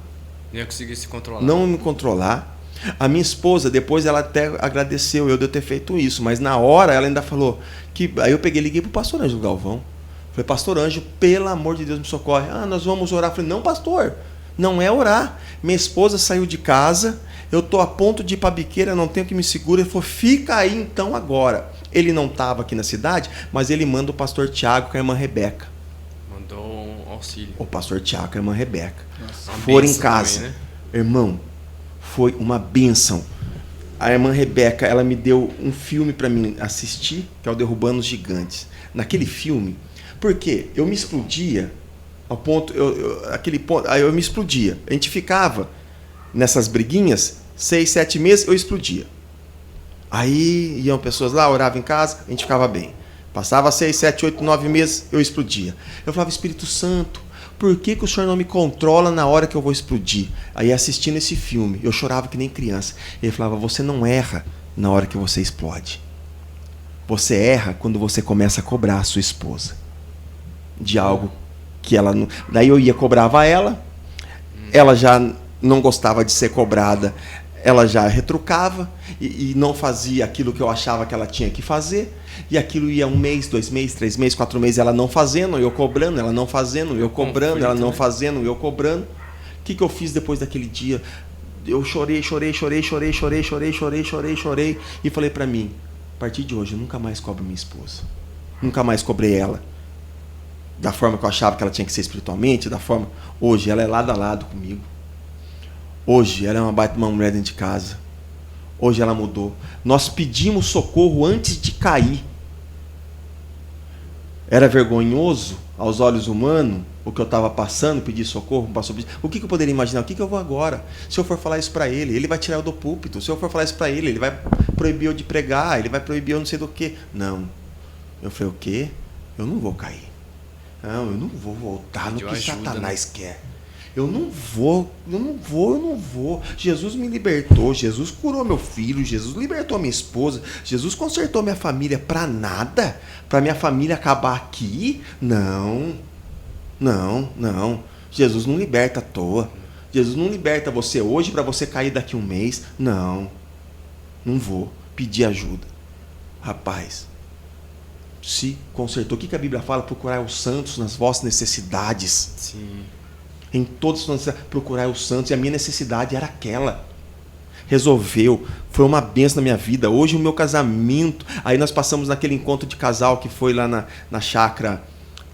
Nem eu consegui se controlar. Não me controlar. A minha esposa, depois ela até agradeceu eu de eu ter feito isso, mas na hora ela ainda falou que... Aí eu liguei pro pastor Ângelo Galvão. Falei, pastor Ângelo, pelo amor de Deus, me socorre. Nós vamos orar. Falei, não, pastor, não é orar. Minha esposa saiu de casa, eu tô a ponto de ir pra biqueira, não tenho que me segurar. Ele falou, fica aí então agora. Ele não estava aqui na cidade, mas ele manda o pastor Tiago com a irmã Rebeca. Mandou um auxílio. O pastor Tiago com a irmã Rebeca. Nossa, foram em casa. Também, né? Irmão, foi uma bênção. A irmã Rebeca, ela me deu um filme para mim assistir, que é o Derrubando os Gigantes. Naquele filme, porque eu me explodia, ao ponto, aí eu me explodia. A gente ficava nessas briguinhas, 6, 7 meses, eu explodia. Aí iam pessoas lá, oravam em casa, a gente ficava bem. Passava 6, 7, 8, 9 meses, eu explodia. Eu falava, Espírito Santo, por que o Senhor não me controla na hora que eu vou explodir? Aí assistindo esse filme, eu chorava que nem criança. Ele falava, você não erra na hora que você explode. Você erra quando você começa a cobrar a sua esposa de algo que ela não... Daí eu ia, cobrava ela já não gostava de ser cobrada, ela já retrucava e não fazia aquilo que eu achava que ela tinha que fazer, e aquilo ia 1 mês, 2 meses, 3 meses, 4 meses, ela não fazendo, eu cobrando, ela não fazendo, eu cobrando, ela não fazendo, eu cobrando. O que eu fiz depois daquele dia? Eu chorei, e falei pra mim, a partir de hoje eu nunca mais cobro minha esposa, nunca mais cobrei ela da forma que eu achava que ela tinha que ser espiritualmente, da forma... Hoje ela é lado a lado comigo. Hoje ela é uma baita uma mulher dentro de casa. Hoje ela mudou. Nós pedimos socorro antes de cair. Era vergonhoso aos olhos humanos o que eu estava passando, pedir socorro, o que eu poderia imaginar? O que eu vou agora? Se eu for falar isso para ele, ele vai tirar eu do púlpito. Se eu for falar isso para ele, ele vai proibir eu de pregar, ele vai proibir eu não sei do que. Não. Eu falei, o quê? Eu não vou cair. Não, eu não vou voltar no que Satanás quer. Eu não vou. Jesus me libertou, Jesus curou meu filho, Jesus libertou minha esposa, Jesus consertou minha família para nada? Para minha família acabar aqui? Não. Jesus não liberta à toa. Jesus não liberta você hoje para você cair daqui 1 mês. Não vou pedir ajuda. Rapaz, se consertou. O que a Bíblia fala? Procurar os santos nas vossas necessidades. Sim. Em todas as necessidades, procurar os santos. E a minha necessidade era aquela. Resolveu. Foi uma bênção na minha vida. Hoje o meu casamento... Aí nós passamos naquele encontro de casal que foi lá na chácara,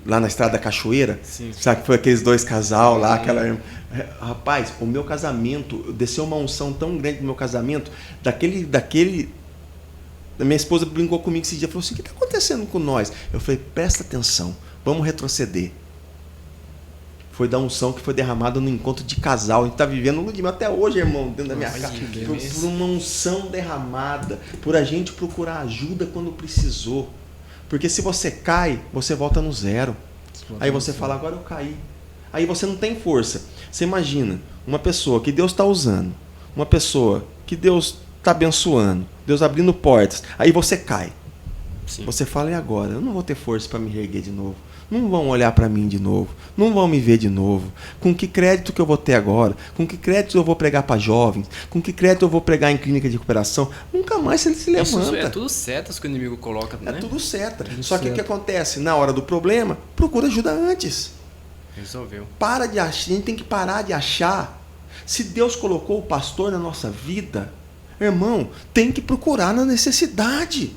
lá na Estrada da Cachoeira. Sim. Sabe que foi aqueles 2 casal lá. Aquela... Rapaz, o meu casamento... Desceu uma unção tão grande no meu casamento. A minha esposa brincou comigo esse dia, falou assim, o que está acontecendo com nós? Eu falei, presta atenção, vamos retroceder. Foi da unção que foi derramada no encontro de casal. A gente está vivendo um dia até hoje, irmão, dentro da minha casa. Por uma unção derramada, por a gente procurar ajuda quando precisou. Porque se você cai, você volta no zero. Aí você fala, agora eu caí. Aí você não tem força. Você imagina, uma pessoa que Deus está usando, uma pessoa que Deus está abençoando, Deus abrindo portas, aí você cai. Sim. Você fala, e agora? Eu não vou ter força para me reerguer de novo. Não vão olhar para mim de novo. Não vão me ver de novo. Com que crédito que eu vou ter agora? Com que crédito eu vou pregar para jovens? Com que crédito eu vou pregar em clínica de recuperação? Nunca mais ele se levanta. Isso é tudo setas que o inimigo coloca, né? É tudo seta. Só que o que acontece? Na hora do problema, procura ajuda antes. Resolveu. Para de achar. A gente tem que parar de achar. Se Deus colocou o pastor na nossa vida, irmão, tem que procurar na necessidade.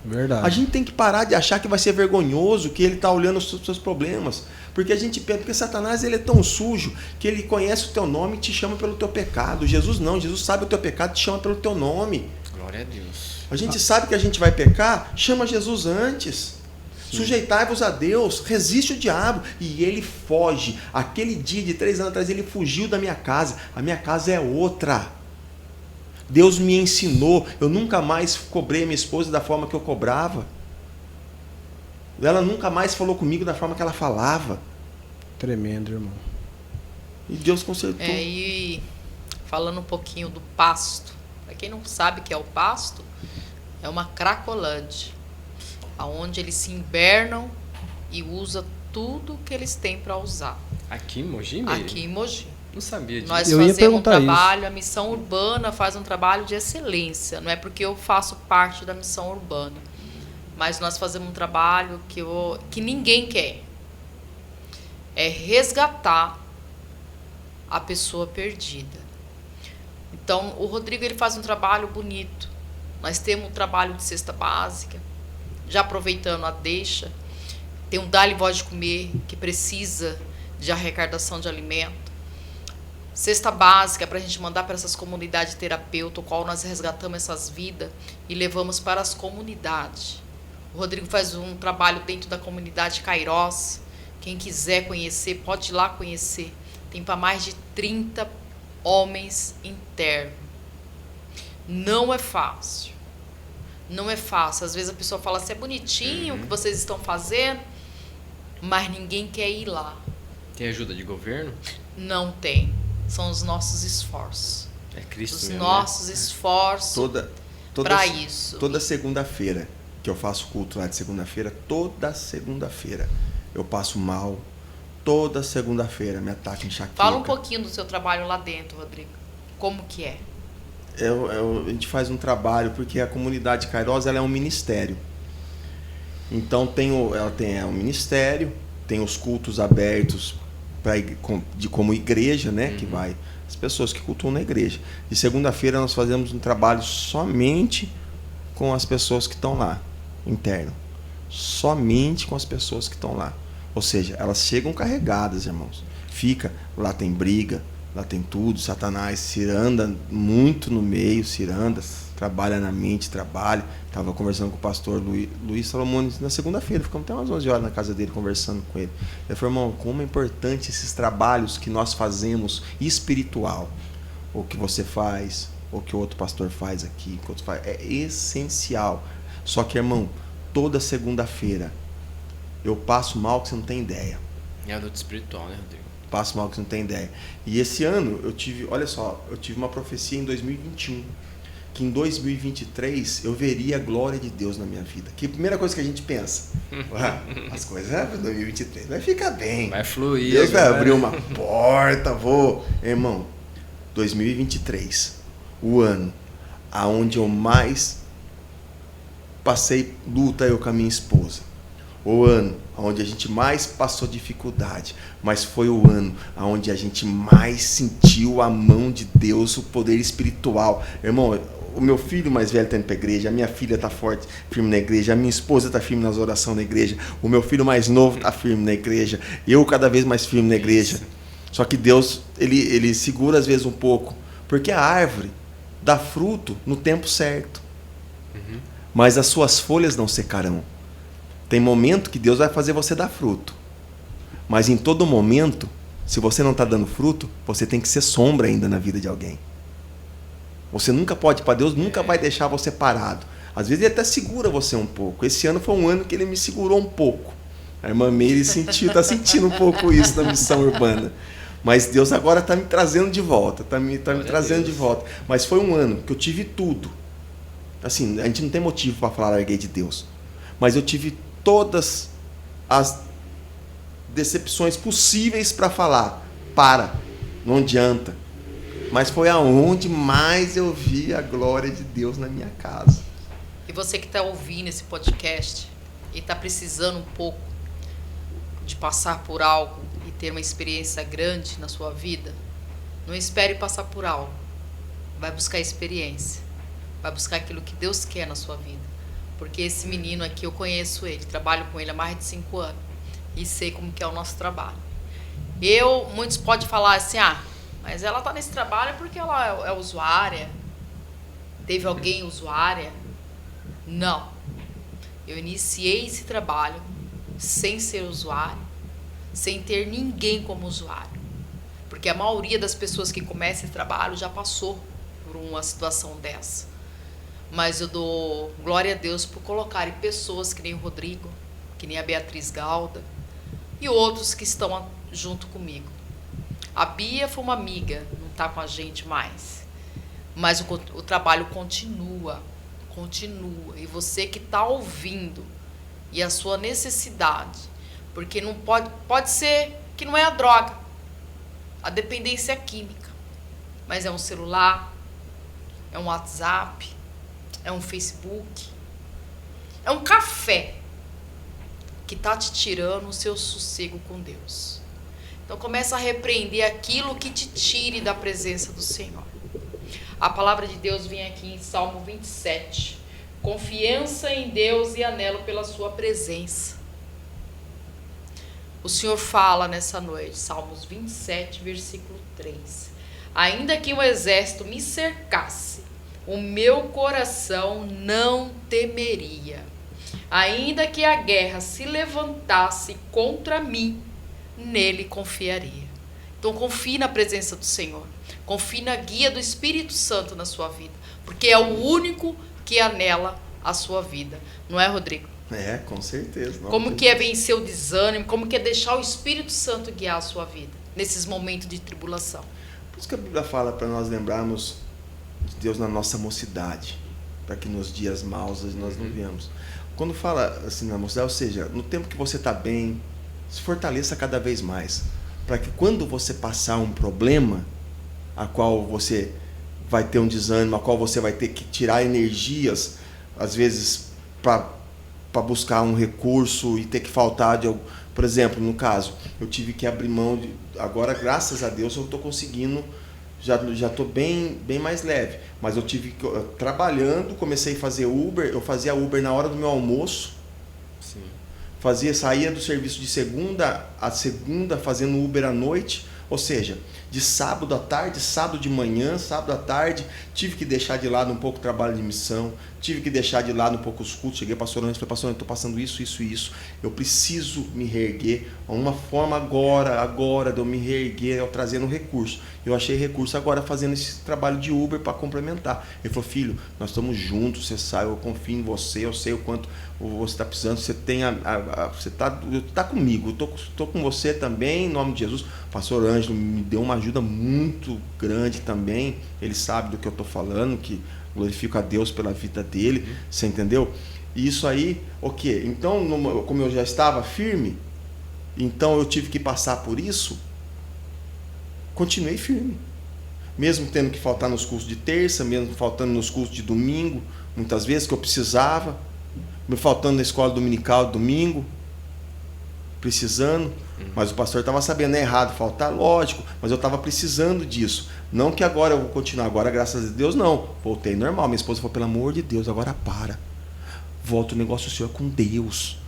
Verdade. A gente tem que parar de achar que vai ser vergonhoso, que ele está olhando os seus problemas. Porque a gente pensa, porque Satanás ele é tão sujo que ele conhece o teu nome e te chama pelo teu pecado. Jesus não, Jesus sabe o teu pecado e te chama pelo teu nome. Glória a Deus. A gente sabe que a gente vai pecar, chama Jesus antes. Sujeitai-vos a Deus, resiste o diabo e ele foge. Aquele dia de 3 anos atrás ele fugiu da minha casa. A minha casa é outra. Deus me ensinou. Eu nunca mais cobrei minha esposa da forma que eu cobrava. Ela nunca mais falou comigo da forma que ela falava. Tremendo, irmão. E Deus consertou. E falando um pouquinho do pasto. Para quem não sabe o que é o pasto, é uma cracolândia, onde eles se invernam e usam tudo que eles têm para usar. Aqui em Mogi mesmo? Aqui em Mogi. Não sabia disso. Nós Eu ia fazemos um perguntar trabalho, a Missão Urbana faz um trabalho de excelência. Não é porque eu faço parte da Missão Urbana, mas nós fazemos um trabalho que ninguém quer. É resgatar a pessoa perdida. Então, o Rodrigo ele faz um trabalho bonito. Nós temos um trabalho de cesta básica, já aproveitando a deixa. Tem um Dá-lhe Voz de Comer, que precisa de arrecadação de alimento. Cesta básica para a gente mandar para essas comunidades terapêuticas, o qual nós resgatamos essas vidas e levamos para as comunidades. O Rodrigo faz um trabalho dentro da comunidade Cairós. Quem quiser conhecer, pode ir lá conhecer. Tem para mais de 30 homens internos. Não é fácil. Não é fácil. Às vezes a pessoa fala assim, é bonitinho o que vocês estão fazendo, mas ninguém quer ir lá. Tem ajuda de governo? Não tem. São os nossos esforços. É Cristo Os mesmo, nossos esforços para isso. Toda segunda-feira, que eu faço culto lá de segunda-feira, toda segunda-feira eu passo mal. Toda segunda-feira me ataca enxaqueca. Fala um pouquinho do seu trabalho lá dentro, Rodrigo. Como que é? A gente faz um trabalho, porque a comunidade Cairós ela é um ministério. Então ela tem um ministério, tem os cultos abertos como igreja, né? Que vai as pessoas que cultuam na igreja. De segunda-feira nós fazemos um trabalho somente com as pessoas que estão lá, interno. Somente com as pessoas que estão lá. Ou seja, elas chegam carregadas, irmãos. Lá tem briga, lá tem tudo. Satanás ciranda muito no meio, trabalha na mente, trabalha. Estava conversando com o pastor Luiz Salomone na segunda-feira, ficamos até umas 11 horas na casa dele conversando com ele. Ele falou, irmão, como é importante esses trabalhos que nós fazemos espiritual. O que você faz, o que o outro pastor faz aqui, o que o outro faz, é essencial. Só que, irmão, toda segunda-feira eu passo mal que você não tem ideia. É a luta espiritual, né, Rodrigo? Passo mal que você não tem ideia. E esse ano eu tive uma profecia em 2021, que em 2023 eu veria a glória de Deus na minha vida. Que a primeira coisa que a gente pensa, as coisas, 2023 vai ficar bem. Vai fluir. Deus vai abrir uma porta, Irmão, 2023, o ano aonde eu mais passei luta eu com a minha esposa. O ano onde a gente mais passou dificuldade, mas foi o ano onde a gente mais sentiu a mão de Deus, o poder espiritual. Irmão, o meu filho mais velho está indo para a igreja, a minha filha está forte, firme na igreja, a minha esposa está firme nas orações da igreja, o meu filho mais novo está firme na igreja, eu cada vez mais firme na igreja. Só que Deus, ele segura às vezes um pouco, porque a árvore dá fruto no tempo certo, mas as suas folhas não secarão. Tem momento que Deus vai fazer você dar fruto. Mas em todo momento, se você não está dando fruto, você tem que ser sombra ainda na vida de alguém. Você nunca pode, para Deus nunca vai deixar você parado. Às vezes ele até segura você um pouco. Esse ano foi um ano que ele me segurou um pouco. A irmã Meire está sentindo um pouco isso na missão urbana. Mas Deus agora está me trazendo de volta. Está me trazendo de volta. Mas foi um ano que eu tive tudo. Assim, a gente não tem motivo para falar larguei de Deus. Mas eu tive todas as decepções possíveis para falar. Não adianta. Mas foi aonde mais eu vi a glória de Deus na minha casa. E você que está ouvindo esse podcast e está precisando um pouco de passar por algo e ter uma experiência grande na sua vida, não espere passar por algo. Vai buscar experiência. Vai buscar aquilo que Deus quer na sua vida. Porque esse menino aqui, eu conheço ele, trabalho com ele há mais de 5 anos e sei como que é o nosso trabalho. Muitos podem falar assim, mas ela está nesse trabalho porque ela é usuária, teve alguém usuária. Não. Eu iniciei esse trabalho sem ser usuário, sem ter ninguém como usuário. Porque a maioria das pessoas que começam esse trabalho já passou por uma situação dessa. Mas eu dou glória a Deus por colocarem pessoas que nem o Rodrigo, que nem a Beatriz Galda e outros que estão junto comigo. A Bia foi uma amiga, não está com a gente mais. Mas o trabalho continua. E você que está ouvindo e a sua necessidade, porque não pode ser que não é a droga, a dependência química, mas é um celular, é um WhatsApp, é um Facebook, é um café que está te tirando o seu sossego com Deus. Então começa a repreender aquilo que te tire da presença do Senhor. A palavra de Deus vem aqui em Salmo 27. Confiança em Deus e anelo pela sua presença. O Senhor fala nessa noite, Salmos 27, versículo 3. Ainda que um exército me cercasse, o meu coração não temeria. Ainda que a guerra se levantasse contra mim, nele confiaria. Então confie na presença do Senhor. Confie na guia do Espírito Santo na sua vida. Porque é o único que anela a sua vida. Não é, Rodrigo? É, com certeza. Como que é vencer o desânimo, como que é deixar o Espírito Santo guiar a sua vida nesses momentos de tribulação. Por isso que a Bíblia fala para nós lembrarmos de Deus na nossa mocidade, para que nos dias maus nós não viemos. Quando fala assim na mocidade, ou seja, no tempo que você está bem, se fortaleça cada vez mais, para que quando você passar um problema, a qual você vai ter um desânimo, a qual você vai ter que tirar energias, às vezes, para buscar um recurso e ter que faltar de algo. Por exemplo, no caso, eu tive que abrir mão de... Agora, graças a Deus, eu estou conseguindo, já estou bem mais leve. Mas eu tive que... Trabalhando, comecei a fazer Uber, eu fazia Uber na hora do meu almoço. Sim. Saía do serviço de segunda a segunda, fazendo Uber à noite. Ou seja, de sábado à tarde, sábado de manhã, sábado à tarde, tive que deixar de lado um pouco o trabalho de missão, tive que deixar de lado um pouco os cultos. Cheguei para o pastor Anjo e falei, pastor, eu estou passando isso. Eu preciso me reerguer. Uma forma agora de eu me reerguer é eu trazendo recurso. Eu achei recurso agora fazendo esse trabalho de Uber para complementar. Ele falou, filho, nós estamos juntos, você sabe, eu confio em você, eu sei o quanto você está precisando, você tem você está comigo, eu estou com você também, em nome de Jesus. O pastor Ângelo me deu uma ajuda muito grande também, ele sabe do que eu estou falando, que glorifico a Deus pela vida dele, você entendeu? E isso aí, ok, então como eu já estava firme, então eu tive que passar por isso, continuei firme, mesmo tendo que faltar nos cursos de terça, mesmo faltando nos cursos de domingo, muitas vezes que eu precisava, me faltando na escola dominical domingo, precisando, mas o pastor estava sabendo, é errado faltar, lógico, mas eu estava precisando disso. Não que agora eu vou continuar, agora graças a Deus não, voltei normal. Minha esposa falou, pelo amor de Deus, agora para, volta, o negócio seu é com Deus.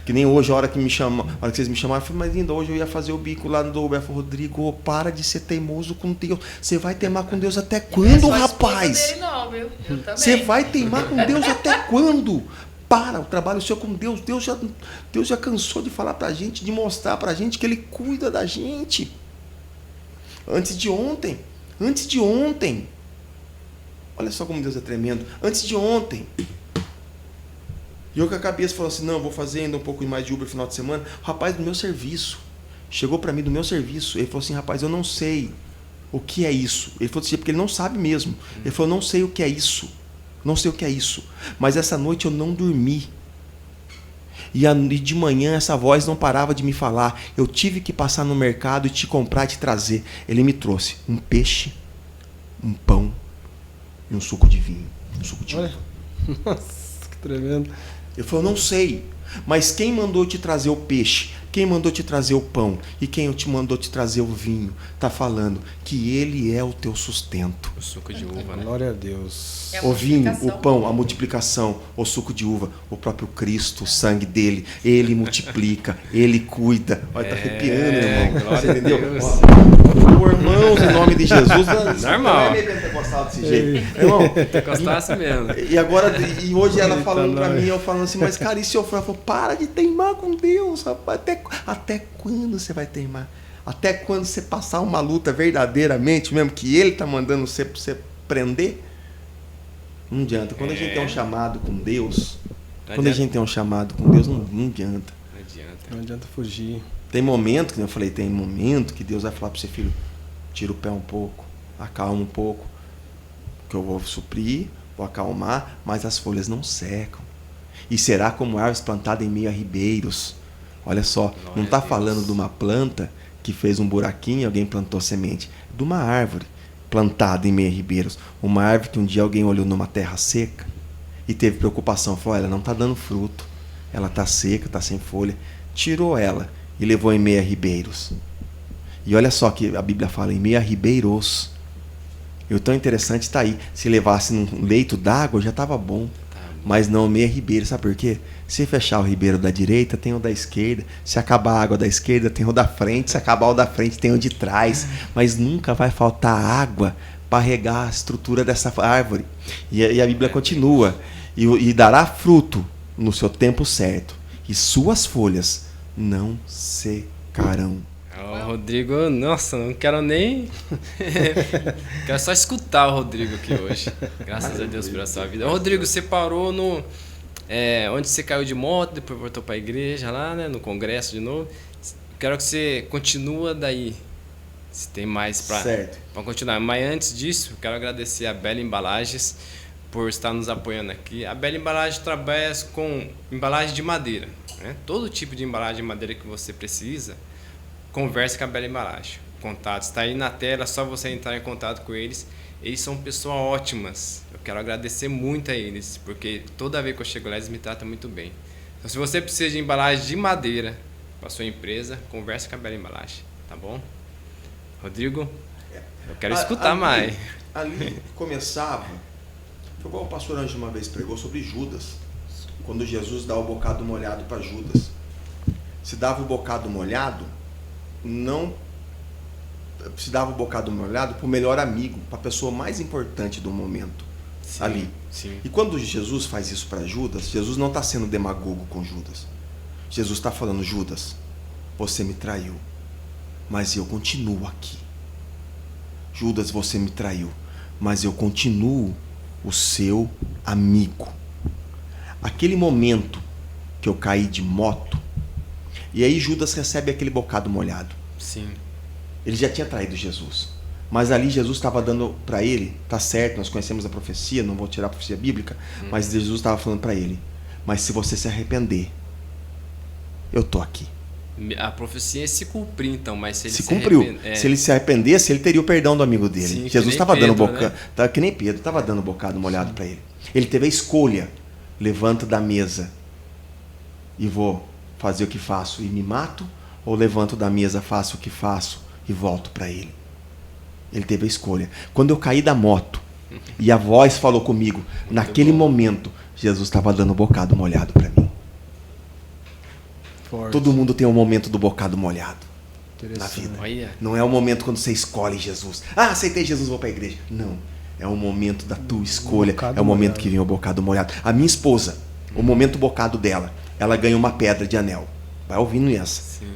Que nem hoje, a hora que vocês me chamaram, eu falei, mas linda, hoje eu ia fazer o bico lá no Uber. Eu falei, Rodrigo, para de ser teimoso com Deus. Você vai teimar com Deus até quando, rapaz? Dele não, viu? Eu também. Você vai teimar com Deus até quando? Para, o trabalho seu com Deus. Deus já cansou de falar pra gente, de mostrar pra gente que Ele cuida da gente. Antes de ontem. Olha só como Deus é tremendo. Antes de ontem. E eu com a cabeça falou assim, não, vou fazer ainda um pouco mais de Uber no final de semana. O rapaz do meu serviço, chegou para mim do meu serviço, ele falou assim, rapaz, eu não sei o que é isso. Ele falou assim, porque ele não sabe mesmo. Ele falou, não sei o que é isso. Não sei o que é isso. Mas essa noite eu não dormi. E de manhã essa voz não parava de me falar. Eu tive que passar no mercado e te comprar e te trazer. Ele me trouxe um peixe, um pão e um suco de vinho. Um suco de vinho. Nossa, que tremendo. Ele falou, não sei, mas quem mandou te trazer o peixe? Quem mandou te trazer o pão e quem te mandou te trazer o vinho, está falando que ele é o teu sustento. O suco de uva, né? Glória a Deus. É a O vinho, o multiplicação. pão, a multiplicação, o suco de uva, o próprio Cristo, o sangue dele, ele multiplica, ele cuida. Olha, tá arrepiando, irmão. glória Você a entendeu? Deus. Ó, irmãos, em nome de Jesus, Normal. não é meio pentecostal desse jeito. Irmão, Gostasse mesmo. e agora, e hoje ela Eita, falando pra nós. mim, eu falando assim, mas cara, e se eu for? Ela falou, para de teimar com Deus, rapaz. Até quando você vai teimar? Até quando você passar uma luta verdadeiramente mesmo, que ele tá mandando você pra você prender? Não adianta. Quando a gente tem um chamado com Deus, quando a gente tem um chamado com Deus, não adianta. Não adianta. Não adianta fugir. Tem momento, que eu falei, tem momento que Deus vai falar para você, filho, tira o pé um pouco, acalma um pouco, que eu vou suprir, vou acalmar, mas as folhas não secam. E será como árvores plantadas em meio a ribeiros. Olha só, Glória não está a Deus. falando de uma planta que fez um buraquinho e alguém plantou semente. De uma árvore plantada em meio a ribeiros. Uma árvore que um dia alguém olhou numa terra seca e teve preocupação. Falou, ela não está dando fruto. Ela está seca, está sem folha. Tirou ela e levou em meio a ribeiros. E olha só que a Bíblia fala, em meio a ribeiros. E o tão interessante está aí. Se levasse num leito d'água, já estava bom. Mas não meia ribeiro, sabe por quê? Se fechar o ribeiro da direita, tem o da esquerda. Se acabar a água da esquerda, tem o da frente. Se acabar o da frente, tem o de trás. Mas nunca vai faltar água para regar a estrutura dessa árvore. E a Bíblia continua. E dará fruto no seu tempo certo. E suas folhas não secarão. O Rodrigo, nossa, não quero nem. Quero só escutar o Rodrigo aqui hoje. Graças a Deus pela sua vida. Ô, Rodrigo, você parou no. Onde você caiu de moto, depois voltou para a igreja lá, né? No congresso de novo. Quero que você continue daí. Se tem mais para continuar. Mas antes disso, eu quero agradecer a Bela Embalagens por estar nos apoiando aqui. A Bela Embalagens trabalha com embalagem de madeira, né? Todo tipo de embalagem de madeira que você precisa. Converse com a Bela Embalagem. O contato está aí na tela, é só você entrar em contato com eles. Eles são pessoas ótimas. Eu quero agradecer muito a eles, porque toda vez que eu chego lá, eles me tratam muito bem. Então, se você precisa de embalagem de madeira para sua empresa, converse com a Bela Embalagem, tá bom? Rodrigo, eu quero escutar mais. Ali começava, foi igual o pastor Anjo uma vez pregou sobre Judas, quando Jesus dá o bocado molhado para Judas. Se dava o bocado molhado, não se dava o bocado molhado para o melhor amigo, para a pessoa mais importante do momento. Sim, ali. Sim. E quando Jesus faz isso para Judas, Jesus não está sendo demagogo com Judas. Jesus está falando, Judas, você me traiu, mas eu continuo aqui. Judas, você me traiu, mas eu continuo o seu amigo. Aquele momento que eu caí de moto, e aí Judas recebe aquele bocado molhado. Sim. Ele já tinha traído Jesus. Mas ali Jesus estava dando para ele, tá certo, nós conhecemos a profecia, não vou tirar a profecia bíblica, mas Jesus estava falando para ele, mas se você se arrepender, eu tô aqui. A profecia se cumprir, então, mas se ele se cumpriu. Se ele se arrependesse, ele teria o perdão do amigo dele. Sim, Jesus estava dando bocado, né? Tá, que nem Pedro, estava dando bocado molhado para ele. Ele teve a escolha, levanto da mesa e vou fazer o que faço e me mato, ou levanto da mesa, faço o que faço e volto para ele. Ele teve a escolha. Quando eu caí da moto e a voz falou comigo, naquele momento, Jesus estava dando bocado molhado para mim. Forte. Todo mundo tem um momento do bocado molhado na Interessante. vida. Olha. Não é o momento quando você escolhe Jesus. Ah, aceitei Jesus, vou para a igreja. Não. É o momento da tua escolha. Bocado É o momento molhado. que vem o bocado molhado. A minha esposa, o momento bocado dela, ela ganhou uma pedra de anel. Vai ouvindo essa. Sim.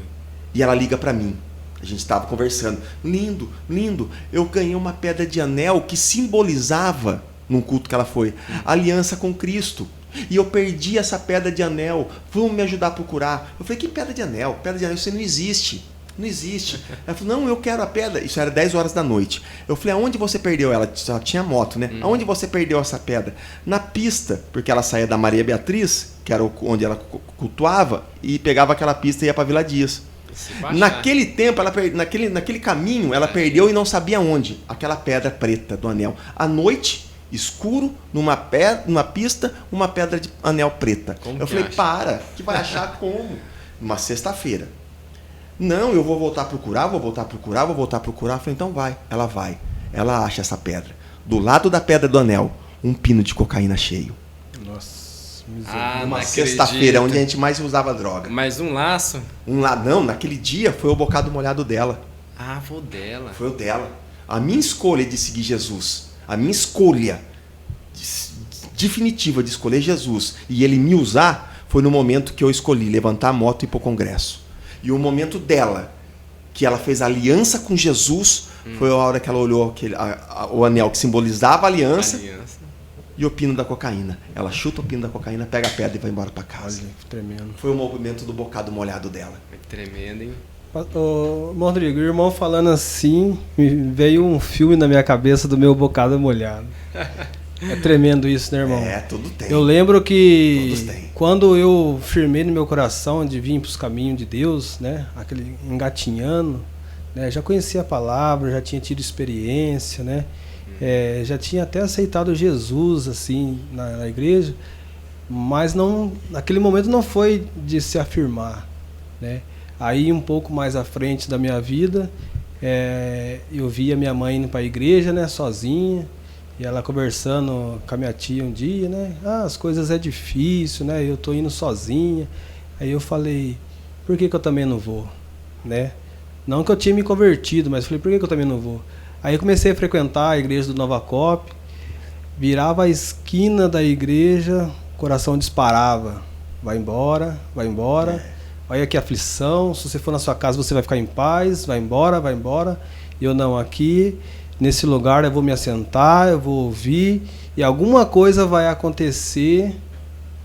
E ela liga para mim. A gente estava conversando. Lindo, lindo. Eu ganhei uma pedra de anel que simbolizava, num culto que ela foi, a aliança com Cristo. E eu perdi essa pedra de anel. Vamos me ajudar a procurar. Eu falei, que pedra de anel? Pedra de anel, isso não existe. Não existe. Ela falou, não, eu quero a pedra. Isso era 10 horas da noite. Eu falei, aonde você perdeu? Ela tinha moto, né? Aonde você perdeu essa pedra? Na pista, porque ela saía da Maria Beatriz, que era onde ela cultuava, e pegava aquela pista e ia para Vila Dias. Naquele tempo, naquele caminho, ela perdeu e não sabia onde. Aquela pedra preta do anel. À noite, escuro, numa pista, uma pedra de anel preta. Como eu que falei, acha? que vai achar como? Uma sexta-feira. Não, eu vou voltar a procurar, vou voltar a procurar, vou voltar a procurar. Eu falei, então vai. Ela vai. Ela acha essa pedra. Do lado da pedra do anel, um pino de cocaína cheio. Nossa, uma sexta-feira, onde a gente mais usava droga. Mais um laço? Não, naquele dia foi o bocado molhado dela. Ah, foi o dela. Foi o dela. A minha escolha de seguir Jesus, a minha escolha definitiva de escolher Jesus e ele me usar, foi no momento que eu escolhi levantar a moto e ir para o congresso. E o momento dela, que ela fez aliança com Jesus, foi a hora que ela olhou o anel que simbolizava a aliança. E o pino da cocaína. Ela chuta o pino da cocaína, pega a pedra e vai embora para casa. Olha, que tremendo. Foi o movimento do bocado molhado dela. Foi tremendo, hein? Ô, Rodrigo, o irmão falando assim, veio um filme na minha cabeça do meu bocado molhado. É tremendo isso, né, irmão? Tudo tem. Eu lembro que Todos têm. quando eu firmei no meu coração de vir para os caminhos de Deus, né, aquele engatinhando, né, já conhecia a palavra, já tinha tido experiência, né, já tinha até aceitado Jesus assim na igreja, mas não, naquele momento não foi de se afirmar, né. Aí um pouco mais à frente da minha vida, eu via minha mãe indo para a igreja, né, sozinha. E ela conversando com a minha tia um dia, né? As coisas é difícil, né? Eu tô indo sozinha. Aí eu falei, por que eu também não vou? Né? Não que eu tinha me convertido, mas falei, por que eu também não vou? Aí eu comecei a frequentar a igreja do Nova Cop, virava a esquina da igreja, o coração disparava. Vai embora, vai embora. Olha que aflição, se você for na sua casa você vai ficar em paz, vai embora, vai embora. Eu não, aqui... Nesse lugar eu vou me assentar, eu vou ouvir e alguma coisa vai acontecer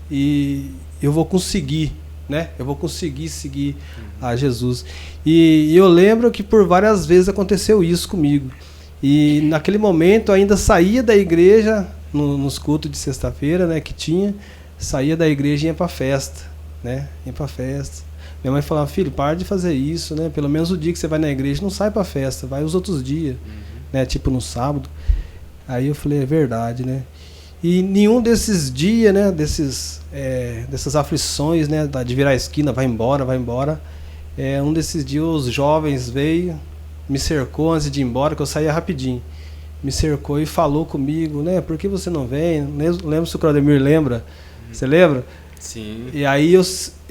e eu vou conseguir, né? Eu vou conseguir seguir a Jesus. E eu lembro que por várias vezes aconteceu isso comigo. E naquele momento eu ainda saía da igreja, nos cultos de sexta-feira, né, que tinha, saía da igreja e ia para festa, né? Ia para festa. Minha mãe falava, filho, para de fazer isso, né? Pelo menos o dia que você vai na igreja não sai para festa, vai os outros dias. Né, tipo no sábado. Aí eu falei, é verdade, né? E nenhum desses dias, né, dessas aflições, né, de virar a esquina, vai embora, um desses dias os jovens veio, me cercou antes de ir embora, que eu saía rapidinho. Me cercou e falou comigo, né, por que você não vem? Lembro se o Claudemir lembra. Você lembra? Sim. E aí eu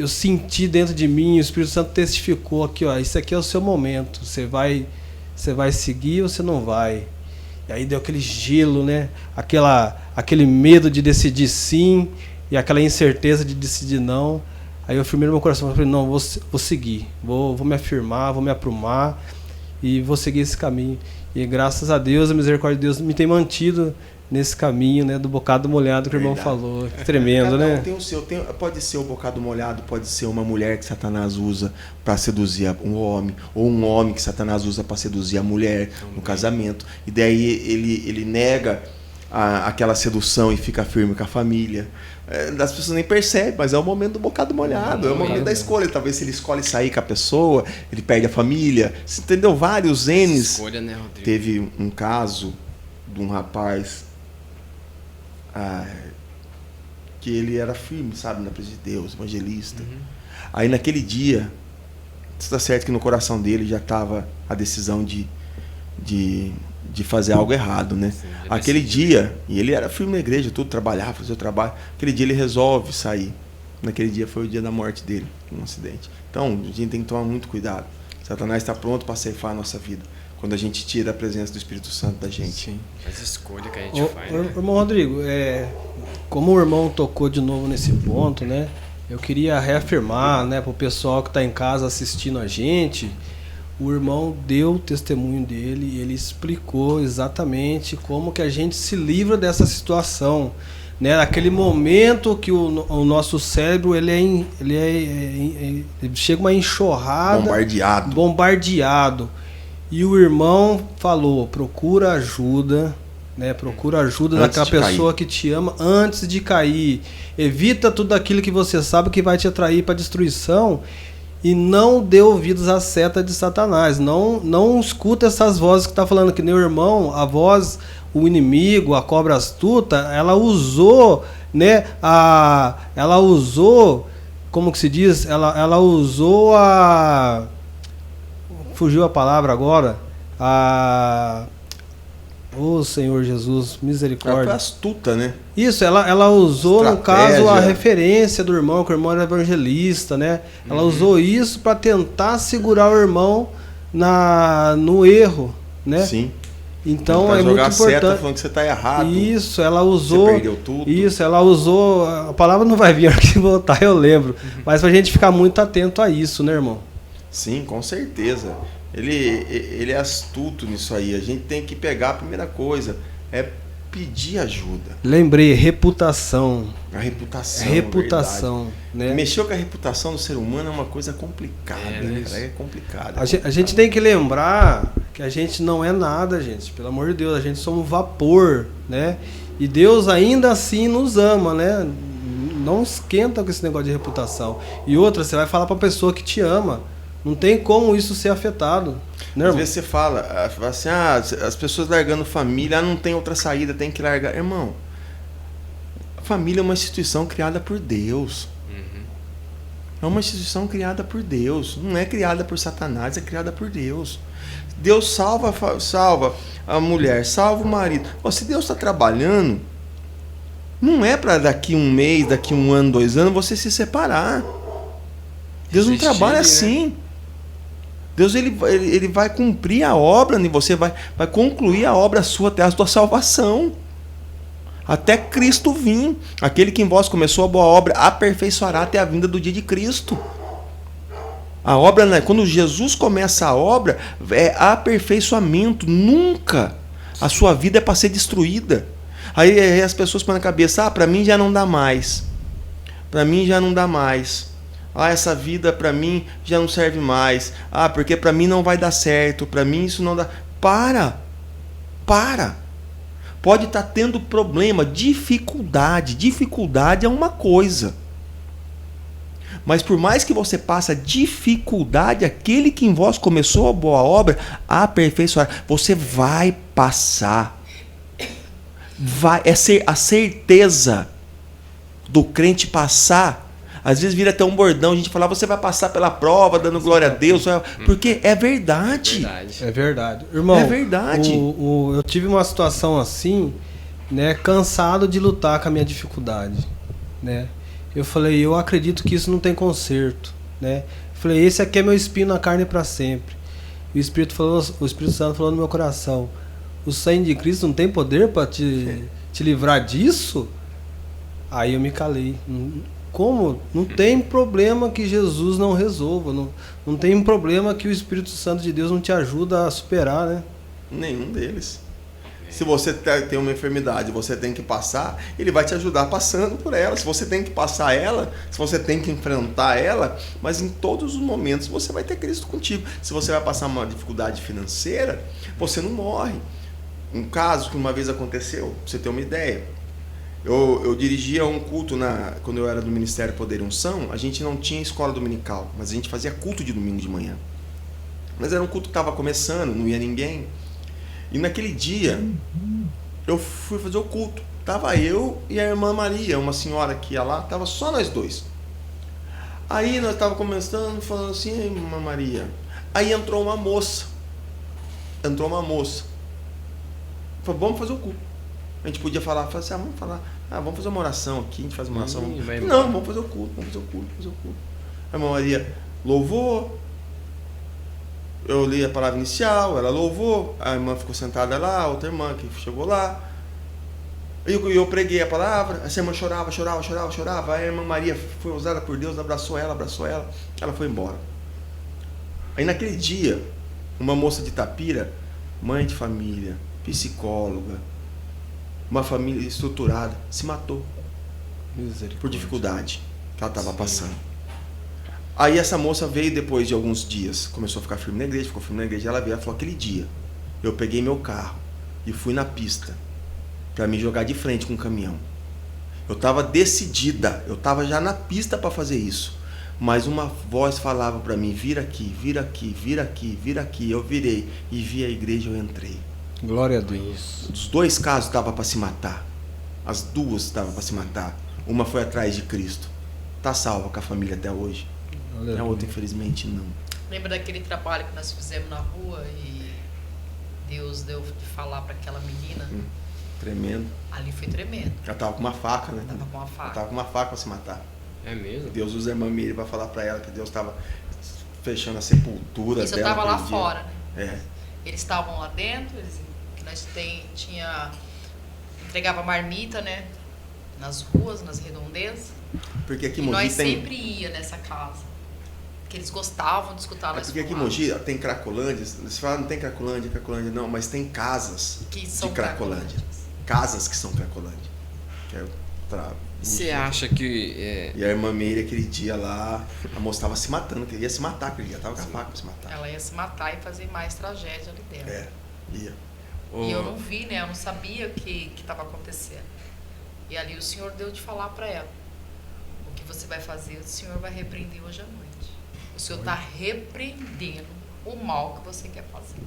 senti dentro de mim, o Espírito Santo testificou aqui, ó, isso aqui é o seu momento, você vai seguir ou você não vai? E aí deu aquele gelo, né? Aquele medo de decidir sim e aquela incerteza de decidir não. Aí eu firmei no meu coração e falei, não, vou seguir, vou me afirmar, vou me aprumar e vou seguir esse caminho. E graças a Deus, a misericórdia de Deus me tem mantido nesse caminho, né, do bocado molhado que o irmão falou. Que tremendo, né? Tem o seu, pode ser o bocado molhado, pode ser uma mulher que Satanás usa para seduzir um homem, ou um homem que Satanás usa para seduzir a mulher no casamento. E daí ele nega aquela sedução e fica firme com a família. As pessoas nem percebem, mas é o momento do bocado molhado, é o momento da escolha. Talvez se ele escolhe sair com a pessoa, ele perde a família. Você entendeu? Vários N's. Escolha, né, Rodrigo? Teve um caso de um rapaz que ele era firme, sabe, na presença de Deus, evangelista. Aí naquele dia, está certo que no coração dele já estava a decisão de fazer algo errado, né? Sim, aquele dia, e ele era firme na igreja, tudo, trabalhava, fazia o trabalho. Aquele dia ele resolve sair. Naquele dia foi o dia da morte dele, num acidente. Então, a gente tem que tomar muito cuidado. Satanás está pronto para ceifar a nossa vida. Quando a gente tira a presença do Espírito Santo da gente. Sim, as escolhas que a gente faz. Né? Irmão Rodrigo, como o irmão tocou de novo nesse ponto, né? Eu queria reafirmar, né, para o pessoal que está em casa assistindo a gente, o irmão deu o testemunho dele e ele explicou exatamente como que a gente se livra dessa situação, né? Aquele momento que o nosso cérebro ele chega uma enxurrada, bombardeado. E o irmão falou, procura ajuda, né? Procura ajuda daquela pessoa que te ama antes de cair. Evita tudo aquilo que você sabe que vai te atrair para destruição e não dê ouvidos à seta de Satanás. Não escuta essas vozes que está falando, que nem o irmão, a voz, o inimigo, a cobra astuta, ela usou, né? Ela usou, como que se diz? Ela usou fugiu a palavra agora. Ô Senhor Jesus, misericórdia. Ela foi astuta, né? Isso, ela usou, no Estratégia. caso, a referência do irmão, que o irmão era evangelista, né? Ela usou isso para tentar segurar o irmão no erro, né? Sim. Então Pra é muito jogar seta importante. falando que você tá errado. Isso, ela usou. Você perdeu tudo. Isso, ela usou. A palavra não vai vir aqui voltar, eu lembro. Mas pra gente ficar muito atento a isso, né, irmão? Sim, com certeza. Ele é astuto nisso aí. A gente tem que pegar a primeira coisa, é pedir ajuda. Lembrei, reputação. A reputação. Reputação, né? Mexer com a reputação do ser humano é uma coisa complicada, né? cara. É complicado. A gente tem que lembrar que a gente não é nada, gente. Pelo amor de Deus, a gente somos vapor, né? E Deus ainda assim nos ama, né? Não esquenta com esse negócio de reputação. E outra, você vai falar pra pessoa que te ama. Não tem como isso ser afetado, né, Às irmão? vezes você fala assim, as pessoas largando família, não tem outra saída, tem que largar. Irmão, a família é uma instituição criada por Deus. É uma instituição criada por Deus. Não é criada por Satanás, é criada por Deus. Deus salva a mulher, salva o marido. Se Deus está trabalhando, não é para daqui um mês, daqui um ano, 2 anos, você se separar. Deus não trabalha assim. Deus ele vai cumprir a obra, e você vai concluir a obra sua até a sua salvação. Até Cristo vir. Aquele que em vós começou a boa obra aperfeiçoará até a vinda do dia de Cristo. A obra, né, quando Jesus começa a obra, é aperfeiçoamento. Nunca a sua vida é para ser destruída. Aí as pessoas põem na cabeça, para mim já não dá mais. Para mim já não dá mais. Essa vida para mim já não serve mais. Porque para mim não vai dar certo. Para mim isso não dá. Para. Pode estar tendo problema, dificuldade. Dificuldade é uma coisa. Mas por mais que você passe dificuldade, aquele que em vós começou a boa obra, a aperfeiçoar, você vai passar. A certeza do crente passar. Às vezes vira até um bordão, a gente fala, você vai passar pela prova, dando glória a Deus, porque é verdade. É verdade. Irmão, é verdade. Eu tive uma situação assim, né, cansado de lutar com a minha dificuldade, né? Eu falei, eu acredito que isso não tem conserto, né? Eu falei, esse aqui é meu espinho na carne para sempre. E o Espírito Santo falou no meu coração, o sangue de Cristo não tem poder para te livrar disso? Aí eu me calei. Como? Não tem problema que Jesus não resolva. Não tem problema que o Espírito Santo de Deus não te ajuda a superar, né? Nenhum deles. Se você tem uma enfermidade, você tem que passar, ele vai te ajudar passando por ela. Se você tem que passar ela, se você tem que enfrentar ela, mas em todos os momentos você vai ter Cristo contigo. Se você vai passar uma dificuldade financeira, você não morre. Um caso que uma vez aconteceu, pra você ter uma ideia. Eu dirigia um culto quando eu era do Ministério Poder e Unção. A gente não tinha escola dominical, mas a gente fazia culto de domingo de manhã. Mas era um culto que estava começando, não ia ninguém. E naquele dia, eu fui fazer o culto. Tava eu e a irmã Maria, uma senhora que ia lá, tava só nós dois. Aí nós estávamos começando, falando assim, irmã Maria. Aí entrou uma moça. Falou, vamos fazer o culto. A gente podia falar assim, vamos falar, vamos fazer uma oração aqui, a gente faz uma oração. Não, vamos fazer o culto. A irmã Maria louvou, eu li a palavra inicial, ela louvou, a irmã ficou sentada lá, a outra irmã que chegou lá, eu preguei a palavra, essa irmã chorava, a irmã Maria foi usada por Deus, abraçou ela foi embora. Aí naquele dia, uma moça de Itapira, mãe de família, psicóloga, uma família estruturada, se matou por dificuldade que ela estava passando. Aí essa moça veio depois de alguns dias, começou a ficar firme na igreja, ela veio, ela falou, aquele dia, eu peguei meu carro e fui na pista para me jogar de frente com um caminhão. Eu estava decidida, eu estava já na pista para fazer isso, mas uma voz falava para mim, vira aqui. Eu virei e vi a igreja, eu entrei. Glória a Deus. Os 2 casos estavam para se matar. As 2 estavam para se matar. Uma foi atrás de Cristo. Está salva com a família até hoje. A outra, infelizmente, não. Lembra daquele trabalho que nós fizemos na rua e Deus deu de falar para aquela menina? Tremendo. Ali foi tremendo. Ela tava com uma faca, né? Tava com uma faca. Ela tava com uma faca pra se matar. É mesmo? Deus usa a irmã Miriam pra falar pra ela que Deus tava fechando a sepultura Isso dela. eu tava lá aquele dia. fora, né? É. Eles estavam lá dentro, que nós entregava marmita, né? Nas ruas, nas redondezas. Porque aqui E em Mogi nós tem... sempre ia nessa casa. Porque eles gostavam de escutar É nós porque aqui em falar. Mogi tem Cracolândia. Você fala, não tem Cracolândia não, mas tem casas Que são de Cracolândia. Casas que são Cracolândia. Que é Você acha que... E a irmã Meire, aquele dia lá, a moça estava se matando, queria se matar aquele dia, tava com a faca pra se matar. Ela ia se matar e fazer mais tragédia ali dentro. É, ia. E eu não vi, né? Eu não sabia o que estava acontecendo. E ali o Senhor deu de falar para ela. O que você vai fazer, o Senhor vai repreender hoje à noite. O Senhor está repreendendo o mal que você quer fazer.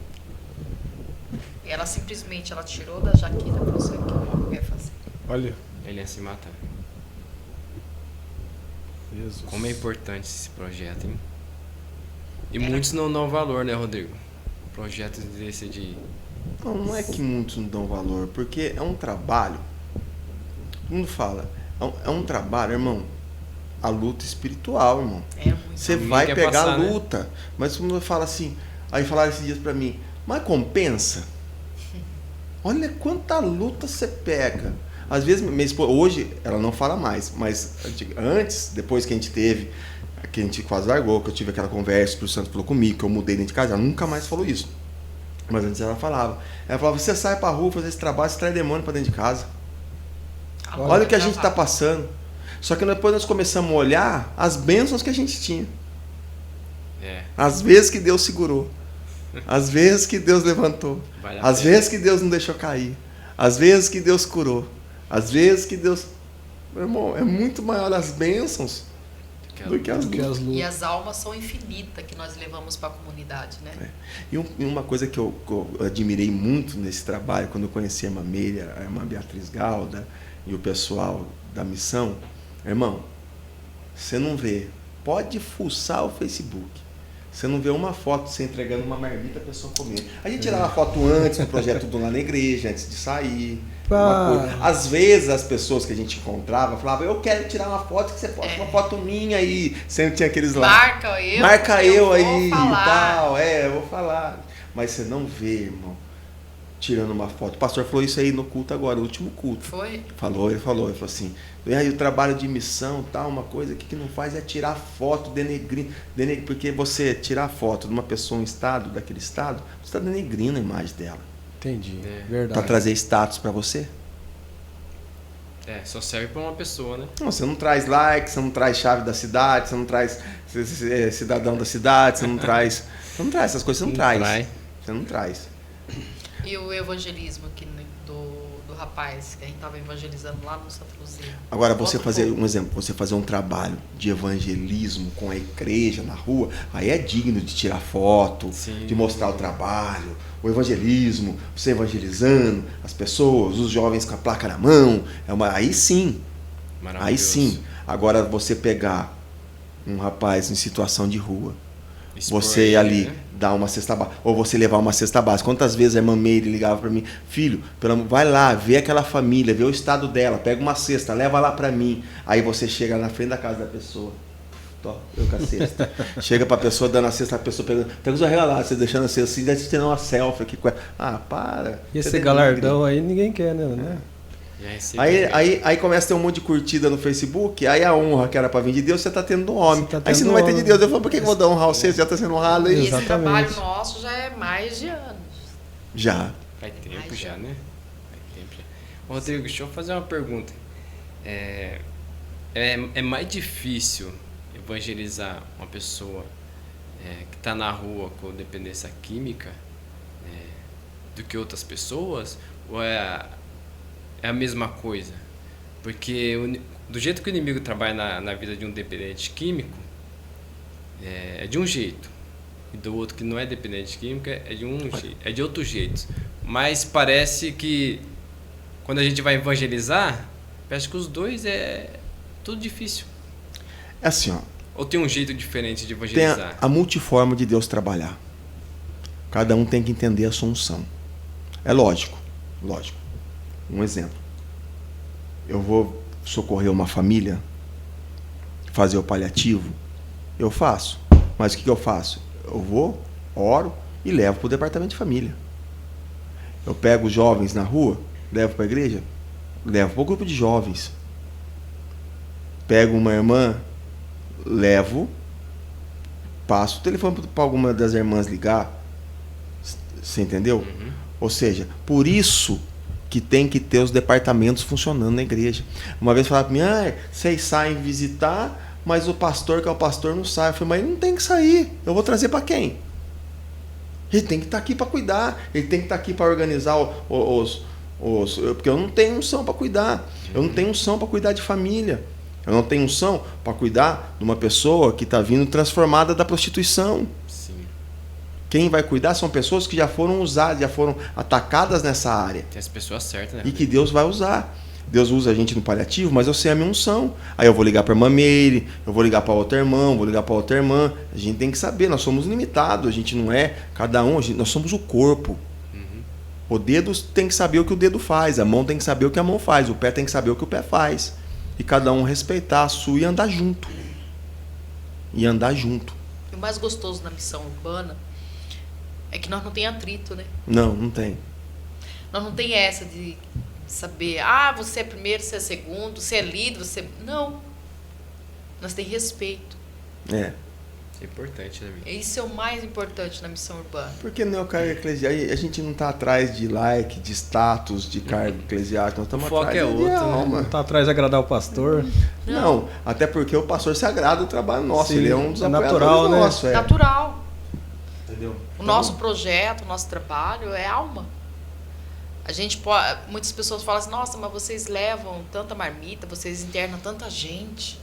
E ela simplesmente tirou da jaqueta e falou: isso aqui é o mal que quer fazer. Olha, Ele ia se matar. Jesus. Como é importante esse projeto, hein? E muitos não dão valor, né, Rodrigo? Projetos desse de... Não é que muitos não dão valor, porque é um trabalho. Todo mundo fala, é um trabalho, irmão. A luta espiritual, irmão. É muito. Você Ninguém vai quer pegar passar, a né? luta, mas todo mundo fala assim. Aí falaram esses dias pra mim, mas compensa? Olha quanta luta você pega. Às vezes, minha esposa, hoje ela não fala mais, mas antes, depois que a gente teve, que a gente quase largou, que eu tive aquela conversa, que o Santo falou comigo, que eu mudei dentro de casa, ela nunca mais falou isso. Mas antes ela falava. Ela falava, você sai pra rua fazer esse trabalho, você traz demônio pra dentro de casa. Olha o que a gente está passando. Só que depois nós começamos a olhar as bênçãos que a gente tinha. As vezes que Deus segurou. As vezes que Deus levantou. As vezes que Deus não deixou cair. As vezes que Deus curou. As vezes que Deus... Meu irmão, é muito maior as bênçãos do que as lutas. E as almas são infinitas que nós levamos para a comunidade, né? E uma coisa que eu admirei muito nesse trabalho, quando eu conheci a irmã Meire, a irmã Beatriz Galda e o pessoal da missão, irmão, você não vê, pode fuçar o Facebook, você não vê uma foto você entregando uma marmita a pessoa comer. A gente tirava foto antes do projeto do Lá na Igreja, antes de sair. Às vezes as pessoas que a gente encontrava falavam, eu quero tirar uma foto, que você posta uma foto minha aí. Sempre tinha aqueles lá. Marca eu aí e tal. Eu vou falar. Mas você não vê, irmão, tirando uma foto. O pastor falou isso aí no culto agora, no último culto. Foi? Ele falou assim, e aí o trabalho de missão, tal, uma coisa que não faz é tirar foto, denegrir, porque você tirar foto de uma pessoa em estado, daquele estado, você está denegrindo a imagem dela. Entendi, verdade. Para trazer status para você? Só serve para uma pessoa, né? Não, você não traz like, você não traz chave da cidade, você não traz cidadão da cidade, você não traz essas coisas, você não traz. Você não traz. E o evangelismo aqui do rapaz que a gente estava evangelizando lá no Santa Luzia. Agora, você fazer um exemplo, você fazer um trabalho de evangelismo com a igreja na rua, aí é digno de tirar foto, de mostrar o trabalho, o evangelismo, você evangelizando as pessoas, os jovens com a placa na mão, aí sim. Aí sim. Agora, você pegar um rapaz em situação de rua, você ir ali, dar uma cesta básica, ou você levar uma cesta básica. Quantas vezes a irmã Meire ligava para mim, filho, vai lá, vê aquela família, vê o estado dela, pega uma cesta, leva lá para mim. Aí você chega na frente da casa da pessoa, eu com a cesta. Chega para a pessoa dando a cesta, a pessoa pega os arregalados, você deixando a cesta assim, deve ter uma selfie aqui com ela. Para. E esse galardão aí ninguém quer, né? Aí começa a ter um monte de curtida no Facebook, aí a honra que era para vir de Deus, você está tendo do homem. Aí você não vai ter de Deus. Eu falo, por que eu vou dar honra a você? Você já está sendo honrado aí. E esse trabalho nosso já é mais de anos. Já. Faz tempo já, né? Faz tempo já. Rodrigo, deixa eu fazer uma pergunta. É mais difícil evangelizar uma pessoa que está na rua com dependência química do que outras pessoas? Ou é a mesma coisa? Porque do jeito que o inimigo trabalha na vida de um dependente químico, é de um jeito. E do outro que não é dependente químico é de outro jeito. Mas parece que quando a gente vai evangelizar, parece que os dois é tudo difícil. É assim, Ou tem um jeito diferente de Tem evangelizar? a multiforma de Deus trabalhar. Cada um tem que entender a sua unção. É lógico. Um exemplo. Eu vou socorrer uma família, fazer o paliativo, eu faço. Mas o que eu faço? Eu vou, oro e levo para o departamento de família. Eu pego os jovens na rua, levo para a igreja, levo para o grupo de jovens. Pego uma irmã, levo, passo o telefone para alguma das irmãs ligar. Você entendeu? Uhum. Ou seja, por isso que tem que ter os departamentos funcionando na igreja. Uma vez falaram para mim, vocês saem visitar, mas o pastor, que é o pastor, não sai. Eu falei, mas ele não tem que sair. Eu vou trazer para quem? Ele tem que estar aqui para cuidar. Ele tem que estar aqui para organizar porque eu não tenho unção para cuidar. Eu não tenho unção para cuidar de família. Eu não tenho unção para cuidar de uma pessoa que está vindo transformada da prostituição. Sim. Quem vai cuidar são pessoas que já foram usadas, já foram atacadas nessa área. Tem as pessoas certas, né? E que Deus vai usar. Deus usa a gente no paliativo, mas eu sei a minha unção. Aí eu vou ligar para a irmã Meire, eu vou ligar para outra irmã, vou ligar para outra irmã. A gente tem que saber, nós somos limitados, a gente não é cada um, nós somos o corpo. Uhum. O dedo tem que saber o que o dedo faz, a mão tem que saber o que a mão faz, o pé tem que saber o que o pé faz. E cada um respeitar a sua e andar junto. E andar junto. O mais gostoso na missão urbana é que nós não tem atrito, né? Não tem. Nós não tem essa de saber, você é primeiro, você é segundo, você é líder, você... Não. Nós tem respeito. É. Isso é importante, né, amigo? Isso é o mais importante na missão urbana. Porque no cargo eclesiástico, a gente não está atrás de like, de status, de cargo eclesiástico, nós estamos O foco atrás é de outro, né? alma. Tá atrás de agradar o pastor. Não, até porque o pastor se agrada do trabalho nosso, Sim, ele é um dos é apoiadores natural, né? nossos. Natural. Entendeu? O nosso projeto, o nosso trabalho é alma. A gente pode, muitas pessoas falam assim, nossa, mas vocês levam tanta marmita, vocês internam tanta gente.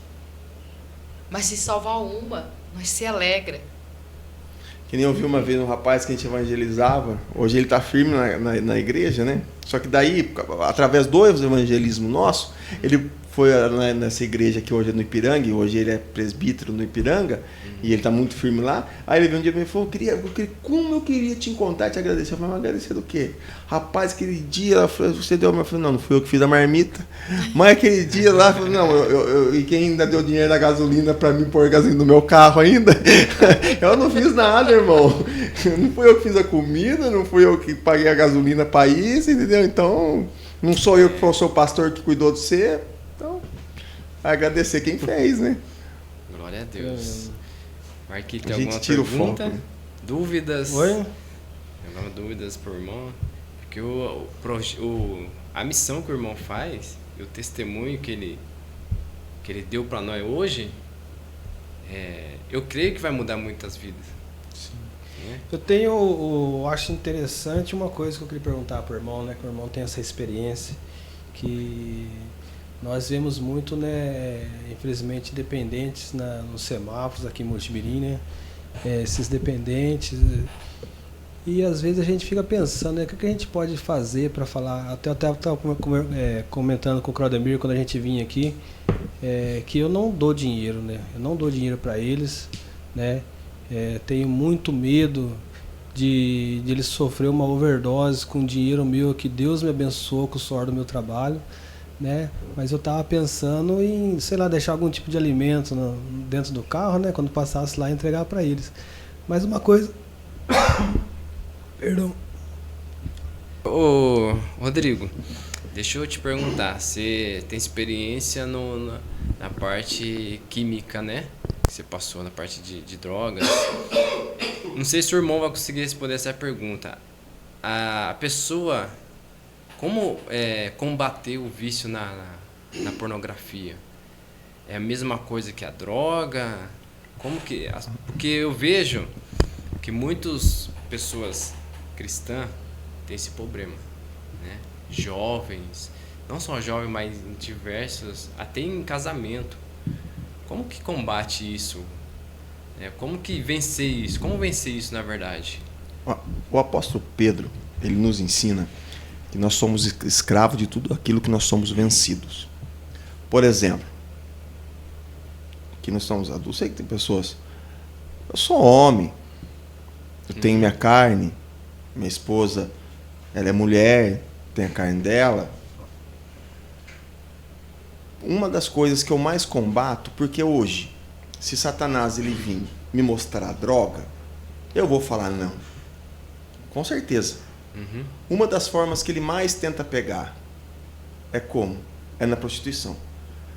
Mas se salvar uma, nós se alegra. Que nem eu vi uma vez um rapaz que a gente evangelizava, hoje ele está firme na igreja, né? Só que daí, através do evangelismo nosso, ele foi nessa igreja que hoje é no Ipiranga, e hoje ele é presbítero no Ipiranga, e ele está muito firme lá. Aí ele veio um dia e me falou, como eu queria te encontrar e te agradecer. Eu falei, mas agradecer do quê? Rapaz, aquele dia, você deu, eu falei, não fui eu que fiz a marmita. Mas aquele dia lá, eu falei, não, e quem ainda deu dinheiro da gasolina para mim pôr gasolina no meu carro ainda? Eu não fiz nada, irmão. Não fui eu que fiz a comida, não fui eu que paguei a gasolina para isso, entendeu? Então, não sou eu que sou o pastor que cuidou de você. Então, agradecer quem fez, né? Glória a Deus. Marquinhos, tem A gente alguma tira o pergunta? foco, né? Dúvidas? Oi? Alguma dúvidas por irmão? Porque a missão que o irmão faz, e o testemunho que ele deu para nós hoje, eu creio que vai mudar muitas vidas. Sim. Né? Eu acho interessante uma coisa que eu queria perguntar para o irmão, né? Que o irmão tem essa experiência, que nós vemos muito, né, infelizmente, dependentes nos semáforos aqui em Mojimirim, né? Esses dependentes. E às vezes a gente fica pensando, né, o que a gente pode fazer para falar. Até eu estava comentando com o Claudemir quando a gente vinha aqui, que eu não dou dinheiro, né? Eu não dou dinheiro para eles, né? Tenho muito medo de eles sofrer uma overdose com dinheiro meu, que Deus me abençoou com o suor do meu trabalho, né? Mas eu estava pensando em, sei lá, deixar algum tipo de alimento dentro do carro, né? Quando passasse lá, entregar para eles. Mas uma coisa... Perdão. Ô, Rodrigo, deixa eu te perguntar, você tem experiência na parte química, né? Que você passou na parte de drogas. Não sei se o irmão vai conseguir responder essa pergunta. A pessoa, como combater o vício na pornografia? É a mesma coisa que a droga? Porque eu vejo que muitas pessoas cristãs têm esse problema, né? Jovens, não só jovens, mas em diversos, até em casamento. Como que combate isso? Como que vencer isso? Como vencer isso, na verdade? O apóstolo Pedro, ele nos ensina que nós somos escravos de tudo aquilo que nós somos vencidos. Por exemplo, que nós somos adultos, sei que tem pessoas. Eu sou homem, eu tenho minha carne, minha esposa, ela é mulher, tem a carne dela. Uma das coisas que eu mais combato, porque hoje, se Satanás ele vir me mostrar a droga, eu vou falar não. Com certeza. Uma das formas que ele mais tenta pegar é como? É na prostituição.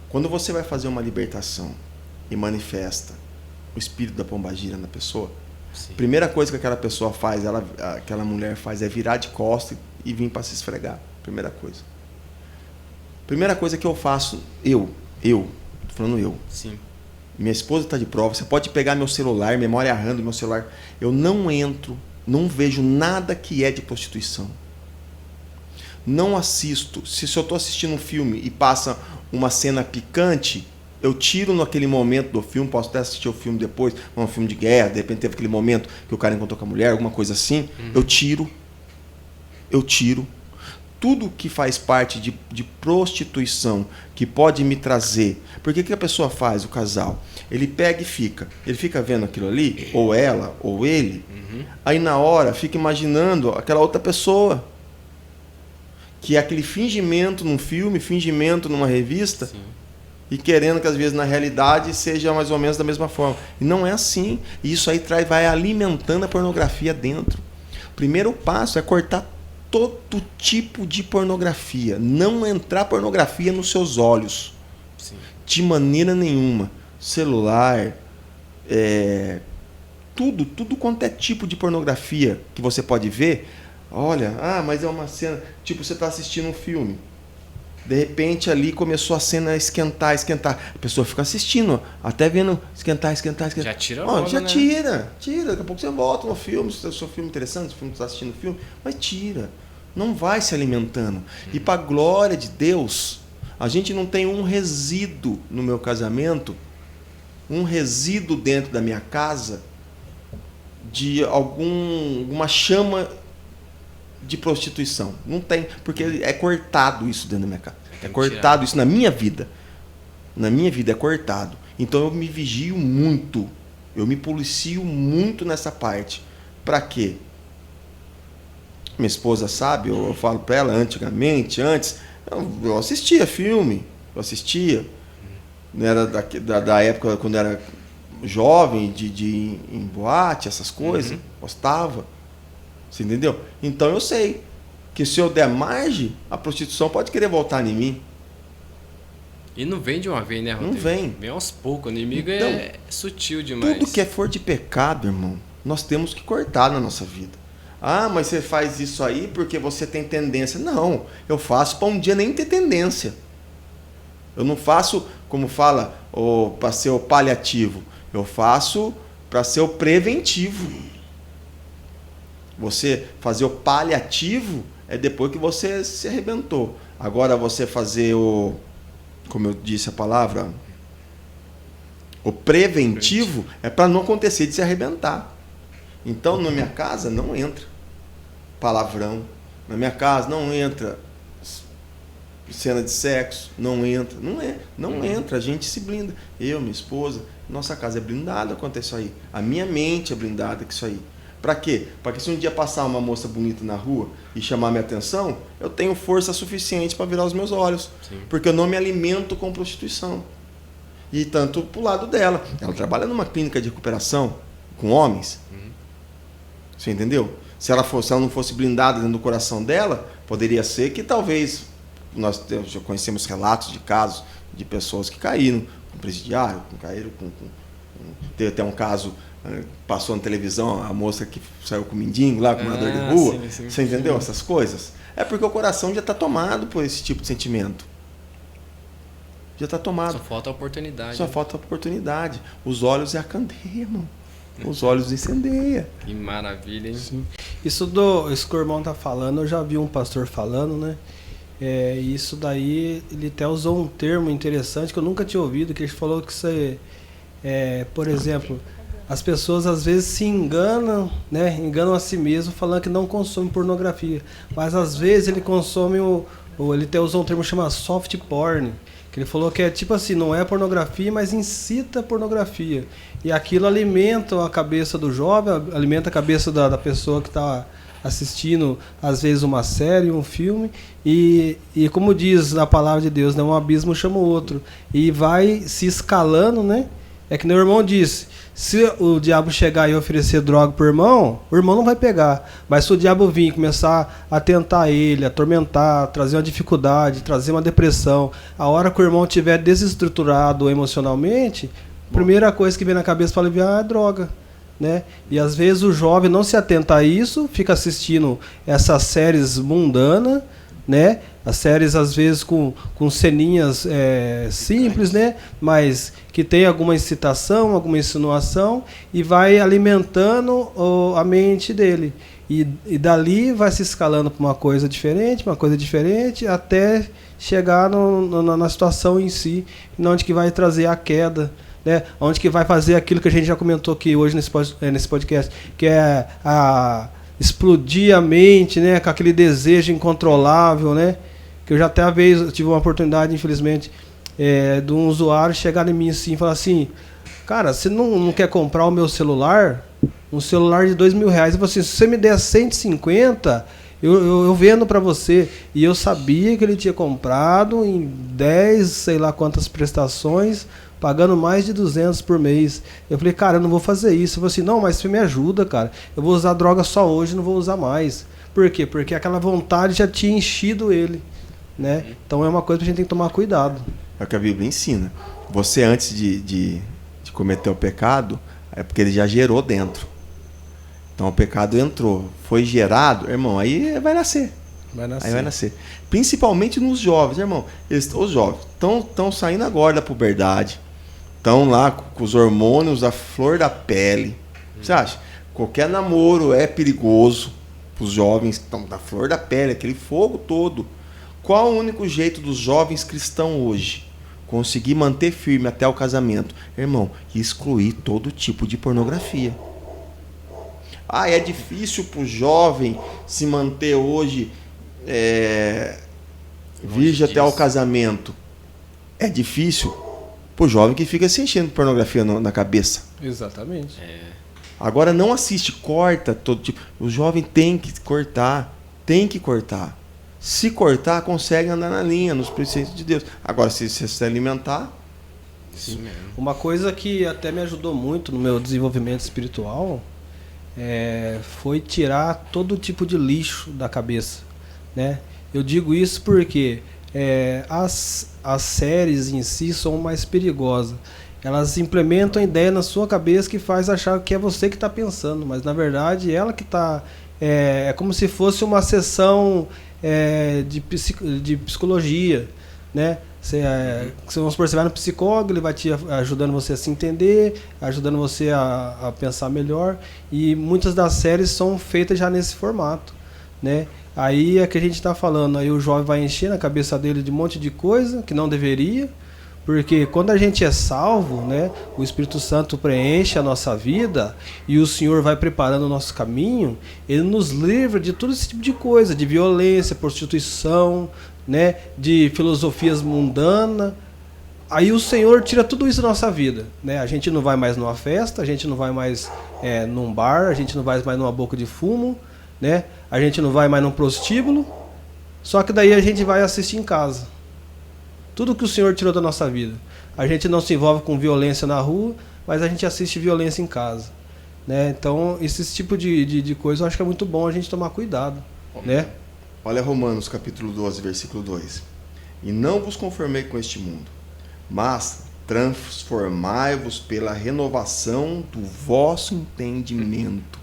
Quando você vai fazer uma libertação e manifesta o espírito da pombagira na pessoa, a primeira coisa que aquela pessoa faz, aquela mulher faz, é virar de costas e vir para se esfregar. Primeira coisa. Primeira coisa que eu faço, tô falando eu. Sim. Minha esposa está de prova, você pode pegar meu celular, memória RAM do meu celular. Eu não entro, não vejo nada que é de prostituição. Não assisto. Se eu estou assistindo um filme e passa uma cena picante, eu tiro naquele momento do filme, posso até assistir o filme depois, um filme de guerra, de repente teve aquele momento que o cara encontrou com a mulher, alguma coisa assim, eu tiro. Tudo que faz parte de prostituição, que pode me trazer. Porque o que a pessoa faz, o casal? Ele pega e ele fica vendo aquilo ali, ou ela, ou ele, aí na hora fica imaginando aquela outra pessoa. Que é aquele fingimento num filme, fingimento numa revista, Sim. E querendo que às vezes na realidade seja mais ou menos da mesma forma. E não é assim. E isso aí vai alimentando a pornografia dentro. O primeiro passo é cortar todo tipo de pornografia. Não entrar pornografia nos seus olhos. Sim. De maneira nenhuma. Celular, tudo quanto é tipo de pornografia que você pode ver. Olha, mas é uma cena... Tipo, você está assistindo um filme. De repente ali começou a cena a esquentar. A pessoa fica assistindo, até vendo esquentar. Já tira logo, já né? tira. Daqui a pouco você volta no filme, se é o seu filme interessante, se o filme está assistindo o filme, mas tira. Não vai se alimentando. E para a glória de Deus, a gente não tem um resíduo no meu casamento, um resíduo dentro da minha casa de alguma chama de prostituição. Não tem, porque é cortado isso dentro da minha casa. É cortado isso na minha vida. Na minha vida é cortado. Então eu me vigio muito. Eu me policio muito nessa parte. Para quê? Minha esposa sabe, eu falo para ela antes, eu assistia filme. Eu assistia. Era da época quando era jovem, de ir em boate, essas coisas. Gostava. Você entendeu? Então eu sei que se eu der margem, a prostituição pode querer voltar em mim. E não vem de uma vez, né, Rodrigo? Não vem. Vem aos poucos. O inimigo Então, é sutil demais. Tudo que for de pecado, irmão, nós temos que cortar na nossa vida. Mas você faz isso aí porque você tem tendência. Não, eu faço para um dia nem ter tendência. Eu não faço, como fala, para ser o paliativo. Eu faço para ser o preventivo. Você fazer o paliativo é depois que você se arrebentou. Agora você fazer como eu disse a palavra, o preventivo é para não acontecer de se arrebentar. Então, na minha casa não entra palavrão. Na minha casa não entra cena de sexo. Não entra. Não entra. A gente se blinda. Eu, minha esposa, nossa casa é blindada quanto a isso aí. A minha mente é blindada com isso aí. Para quê? Para que se um dia passar uma moça bonita na rua e chamar minha atenção, eu tenho força suficiente para virar os meus olhos. Sim. Porque eu não me alimento com prostituição. E tanto pro lado dela. Ela trabalha numa clínica de recuperação com homens. Você entendeu? Se ela não fosse blindada dentro do coração dela, poderia ser que talvez... Nós já conhecemos relatos de casos de pessoas que caíram com presidiário, caíram com... Teve até um caso... Passou na televisão a moça que saiu com o mendigo lá, com morador de rua. Sim, você entendeu essas coisas? É porque o coração já está tomado por esse tipo de sentimento. Já está tomado. Só falta a oportunidade. Só falta a oportunidade. Os olhos é a candeia, irmão. Os olhos incendeia. Que maravilha, hein? Sim. Isso que o irmão tá falando, eu já vi um pastor falando, né? Isso daí, ele até usou um termo interessante que eu nunca tinha ouvido, que ele falou que você, por exemplo... As pessoas às vezes se enganam, né? Enganam a si mesmo falando que não consome pornografia. Mas às vezes ele consome ele até usou um termo chamado soft porn, Que ele falou que é tipo assim, não é pornografia, mas incita a pornografia. E aquilo alimenta a cabeça do jovem, alimenta a cabeça da pessoa que está assistindo, às vezes, uma série, um filme. E como diz na palavra de Deus, né, um abismo chama o outro. E vai se escalando, né? É que nem o irmão disse, se o diabo chegar e oferecer droga pro irmão, o irmão não vai pegar. Mas se o diabo vir e começar a tentar ele, atormentar, trazer uma dificuldade, trazer uma depressão, a hora que o irmão estiver desestruturado emocionalmente, a primeira coisa que vem na cabeça para aliviar é a droga. Né? E às vezes o jovem não se atenta a isso, fica assistindo essas séries mundanas, né? As séries às vezes com ceninhas simples, né? Mas que tem alguma incitação, alguma insinuação e vai alimentando a mente dele. E dali vai se escalando para uma coisa diferente, até chegar na situação em si, onde que vai trazer a queda, né? Onde que vai fazer aquilo que a gente já comentou aqui hoje nesse podcast, que é explodir a mente, né? Com aquele desejo incontrolável, né? Que eu já até tive uma oportunidade, infelizmente, de um usuário chegar em mim assim e falar assim, cara, você não quer comprar o meu celular? Um celular de R$2.000. Eu falei assim, se você me der 150, eu vendo para você. E eu sabia que ele tinha comprado em 10, sei lá quantas prestações, pagando mais de 200 por mês. Eu falei, cara, eu não vou fazer isso. Eu falei assim, não, mas você me ajuda, cara. Eu vou usar droga só hoje, não vou usar mais. Por quê? Porque aquela vontade já tinha enchido ele, né? Então é uma coisa que a gente tem que tomar cuidado. É o que a Bíblia ensina. Você, antes de cometer o pecado, é porque ele já gerou dentro. Então o pecado entrou, foi gerado, irmão, aí vai nascer. Aí vai nascer. Principalmente nos jovens, irmão. Os jovens estão saindo agora da puberdade. Estão lá com os hormônios à flor da pele. Você acha? Qualquer namoro é perigoso para os jovens. Estão da flor da pele, aquele fogo todo. Qual o único jeito dos jovens cristãos hoje conseguir manter firme até o casamento? Irmão, excluir todo tipo de pornografia. É difícil para o jovem se manter hoje virgem até o casamento. É difícil para o jovem que fica se enchendo de pornografia na cabeça. Exatamente. Agora não assiste, corta todo tipo. O jovem tem que cortar. Se cortar, consegue andar na linha, nos preceitos de Deus. Agora, se alimentar... Isso mesmo. Uma coisa que até me ajudou muito no meu desenvolvimento espiritual foi tirar todo tipo de lixo da cabeça, né? Eu digo isso porque as séries em si são mais perigosas. Elas implementam a ideia na sua cabeça que faz achar que é você que está pensando, mas na verdade ela que está... É como se fosse uma sessão de psicologia, né? Vamos supor, você vai no psicólogo, ele vai te ajudando você a se entender, ajudando você a pensar melhor, e muitas das séries são feitas já nesse formato, né? Aí é que a gente está falando, aí o jovem vai encher na cabeça dele de um monte de coisa que não deveria, porque quando a gente é salvo, né, o Espírito Santo preenche a nossa vida e o Senhor vai preparando o nosso caminho, ele nos livra de todo esse tipo de coisa, de violência, prostituição, né, de filosofias mundanas. Aí o Senhor tira tudo isso da nossa vida, né? A gente não vai mais numa festa, a gente não vai mais num bar, a gente não vai mais numa boca de fumo, né? A gente não vai mais num prostíbulo, só que daí a gente vai assistir em casa. Tudo que o Senhor tirou da nossa vida. A gente não se envolve com violência na rua, mas a gente assiste violência em casa, né? Então, esse tipo de coisa eu acho que é muito bom a gente tomar cuidado, né? Olha Romanos capítulo 12, versículo 2. E não vos conformei com este mundo, mas transformai-vos pela renovação do vosso entendimento.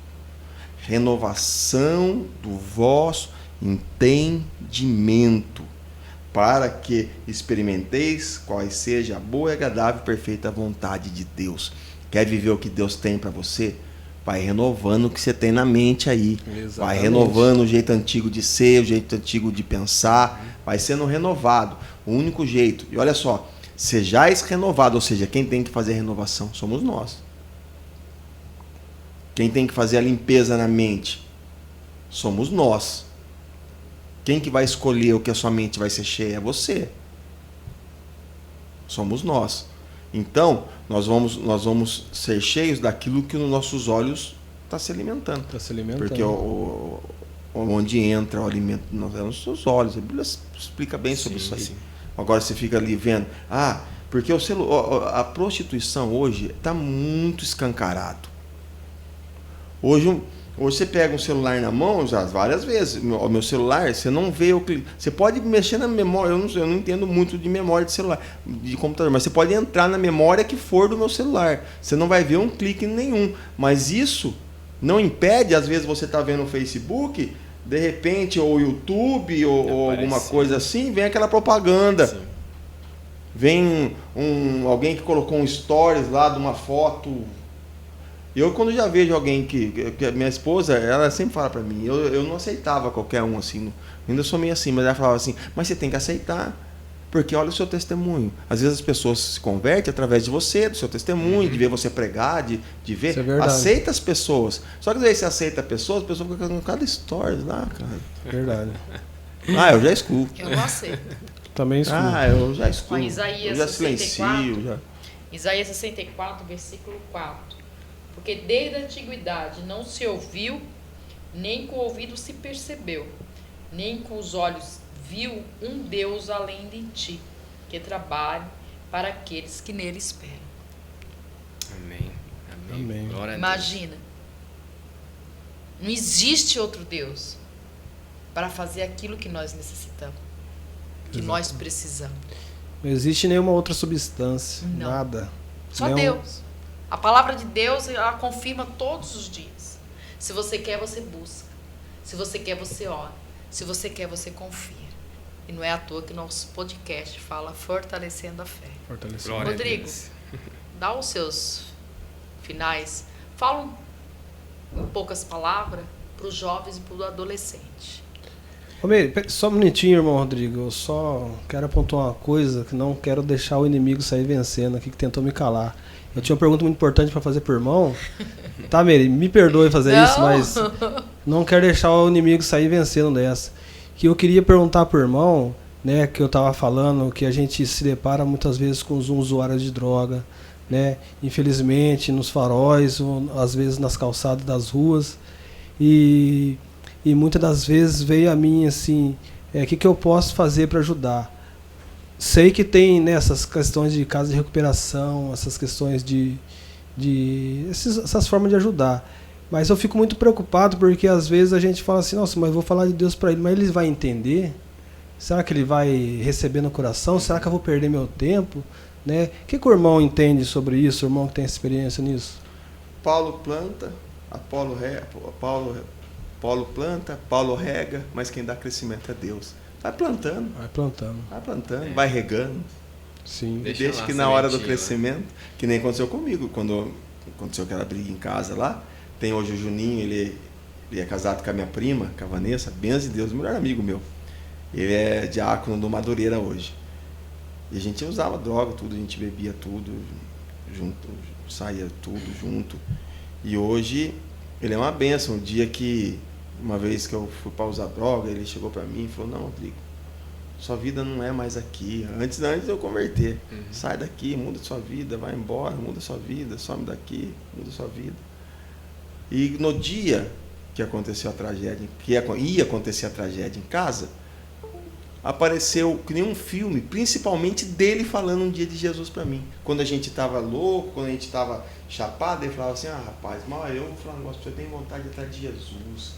Renovação do vosso entendimento, para que experimenteis qual seja a boa, agradável e perfeita vontade de Deus. Quer viver o que Deus tem para você? Vai renovando o que você tem na mente aí. Exatamente. Vai renovando o jeito antigo de ser, o jeito antigo de pensar. Vai sendo renovado. O único jeito. E olha só, sejais renovado, ou seja, quem tem que fazer a renovação? Somos nós. Quem tem que fazer a limpeza na mente? Somos nós. Quem que vai escolher o que a sua mente vai ser cheia? É você. somos nós. Então, nós vamos ser cheios daquilo que nos nossos olhos está se alimentando. Está se alimentando. Porque onde entra o alimento nos seus olhos. A Bíblia explica bem sobre isso aí. Sim. Agora você fica ali vendo. Porque a prostituição hoje está muito escancarado. Hoje você pega um celular na mão, já várias vezes. O meu celular, você não vê o clique. Você pode mexer na memória. Eu não entendo muito de memória de celular, de computador, mas você pode entrar na memória que for do meu celular. Você não vai ver um clique nenhum. Mas isso não impede, às vezes você está vendo o Facebook, de repente, ou o YouTube, ou alguma coisa assim, vem aquela propaganda. Sim. Vem alguém que colocou um stories lá de uma foto. Eu, quando já vejo alguém que minha esposa, ela sempre fala pra mim, eu não aceitava qualquer um assim, ainda sou meio assim, mas ela falava assim, mas você tem que aceitar, porque olha o seu testemunho. Às vezes as pessoas se convertem através de você, do seu testemunho, de ver você pregar, de ver. Isso é verdade. Aceita as pessoas. Só que às vezes você aceita as pessoas ficam com cada stories lá, cara. Verdade. Eu já escuto. Eu não aceito. Também escuto. Eu já escuto. Isaías Eu já 64. silencio. Isaías 64, versículo 4. Porque desde a antiguidade não se ouviu, nem com o ouvido se percebeu, nem com os olhos viu um Deus além de ti, que trabalhe para aqueles que nele esperam. Amém. Amém. Glória a Deus. Imagina, não existe outro Deus para fazer aquilo que nós necessitamos, que nós precisamos. Não existe nenhuma outra substância, Não. nada. Só Nenhum- Deus. A palavra de Deus, ela confirma todos os dias. Se você quer, você busca. Se você quer, você ora. Se você quer, você confia. E não é à toa que nosso podcast fala fortalecendo a fé. Fortalecer. Glória a Rodrigo, Deus. dá os seus finais. Fala em poucas palavras para os jovens e para o adolescente. Ô, Meire, só um minutinho, irmão Rodrigo. Eu só quero apontar uma coisa, que não quero deixar o inimigo sair vencendo aqui, que tentou me calar. Eu tinha uma pergunta muito importante para fazer pro irmão. Tá, Meire, me perdoe fazer Não. isso, mas não quero deixar o inimigo sair vencendo dessa. Que eu queria perguntar pro irmão, né, que eu tava falando, que a gente se depara muitas vezes com os usuários de droga, né, infelizmente nos faróis, ou às vezes nas calçadas das ruas, e muitas das vezes veio a mim assim, o que eu posso fazer para ajudar? Sei que tem, né, essas questões de casa de recuperação, essas questões essas formas de ajudar. Mas eu fico muito preocupado porque às vezes a gente fala assim, nossa, mas eu vou falar de Deus para ele, mas ele vai entender? Será que ele vai receber no coração? Será que eu vou perder meu tempo? Né? O que o irmão entende sobre isso, o irmão que tem experiência nisso? Paulo planta, Apolo planta, Paulo rega, mas quem dá crescimento é Deus. Vai plantando, vai regando. Sim. Deixa que na hora do crescimento, que nem aconteceu comigo, quando aconteceu aquela briga em casa lá, tem hoje o Juninho, ele é casado com a minha prima, com a Vanessa, benção de Deus, o melhor amigo meu. Ele é diácono do Madureira hoje. E a gente usava droga, tudo, a gente bebia tudo junto, saía tudo junto. E hoje ele é uma benção. Um dia que, uma vez que eu fui para usar droga, ele chegou para mim e falou, não, Rodrigo, sua vida não é mais aqui. Antes de eu converter. Sai daqui, muda sua vida, vai embora, muda sua vida, some daqui, muda sua vida. E no dia que aconteceu a tragédia, que ia acontecer a tragédia em casa, apareceu que nem um filme, principalmente dele falando um dia de Jesus para mim. Quando a gente estava louco, quando a gente estava chapado, ele falava assim, rapaz, mas eu vou falar um negócio pra você, eu tenho vontade de estar de Jesus.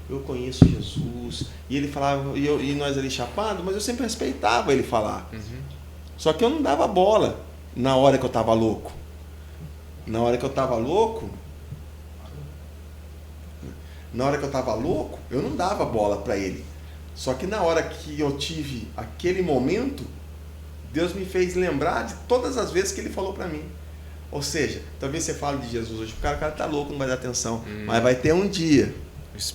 Eu conheço Jesus. E ele falava, e nós ali chapados, mas eu sempre respeitava ele falar. Só que eu não dava bola na hora que eu estava louco. Na hora que eu estava louco, eu não dava bola para ele. Só que na hora que eu tive aquele momento, Deus me fez lembrar de todas as vezes que ele falou para mim. Ou seja, talvez você fale de Jesus hoje, o cara tá louco, não vai dar atenção. Mas vai ter um dia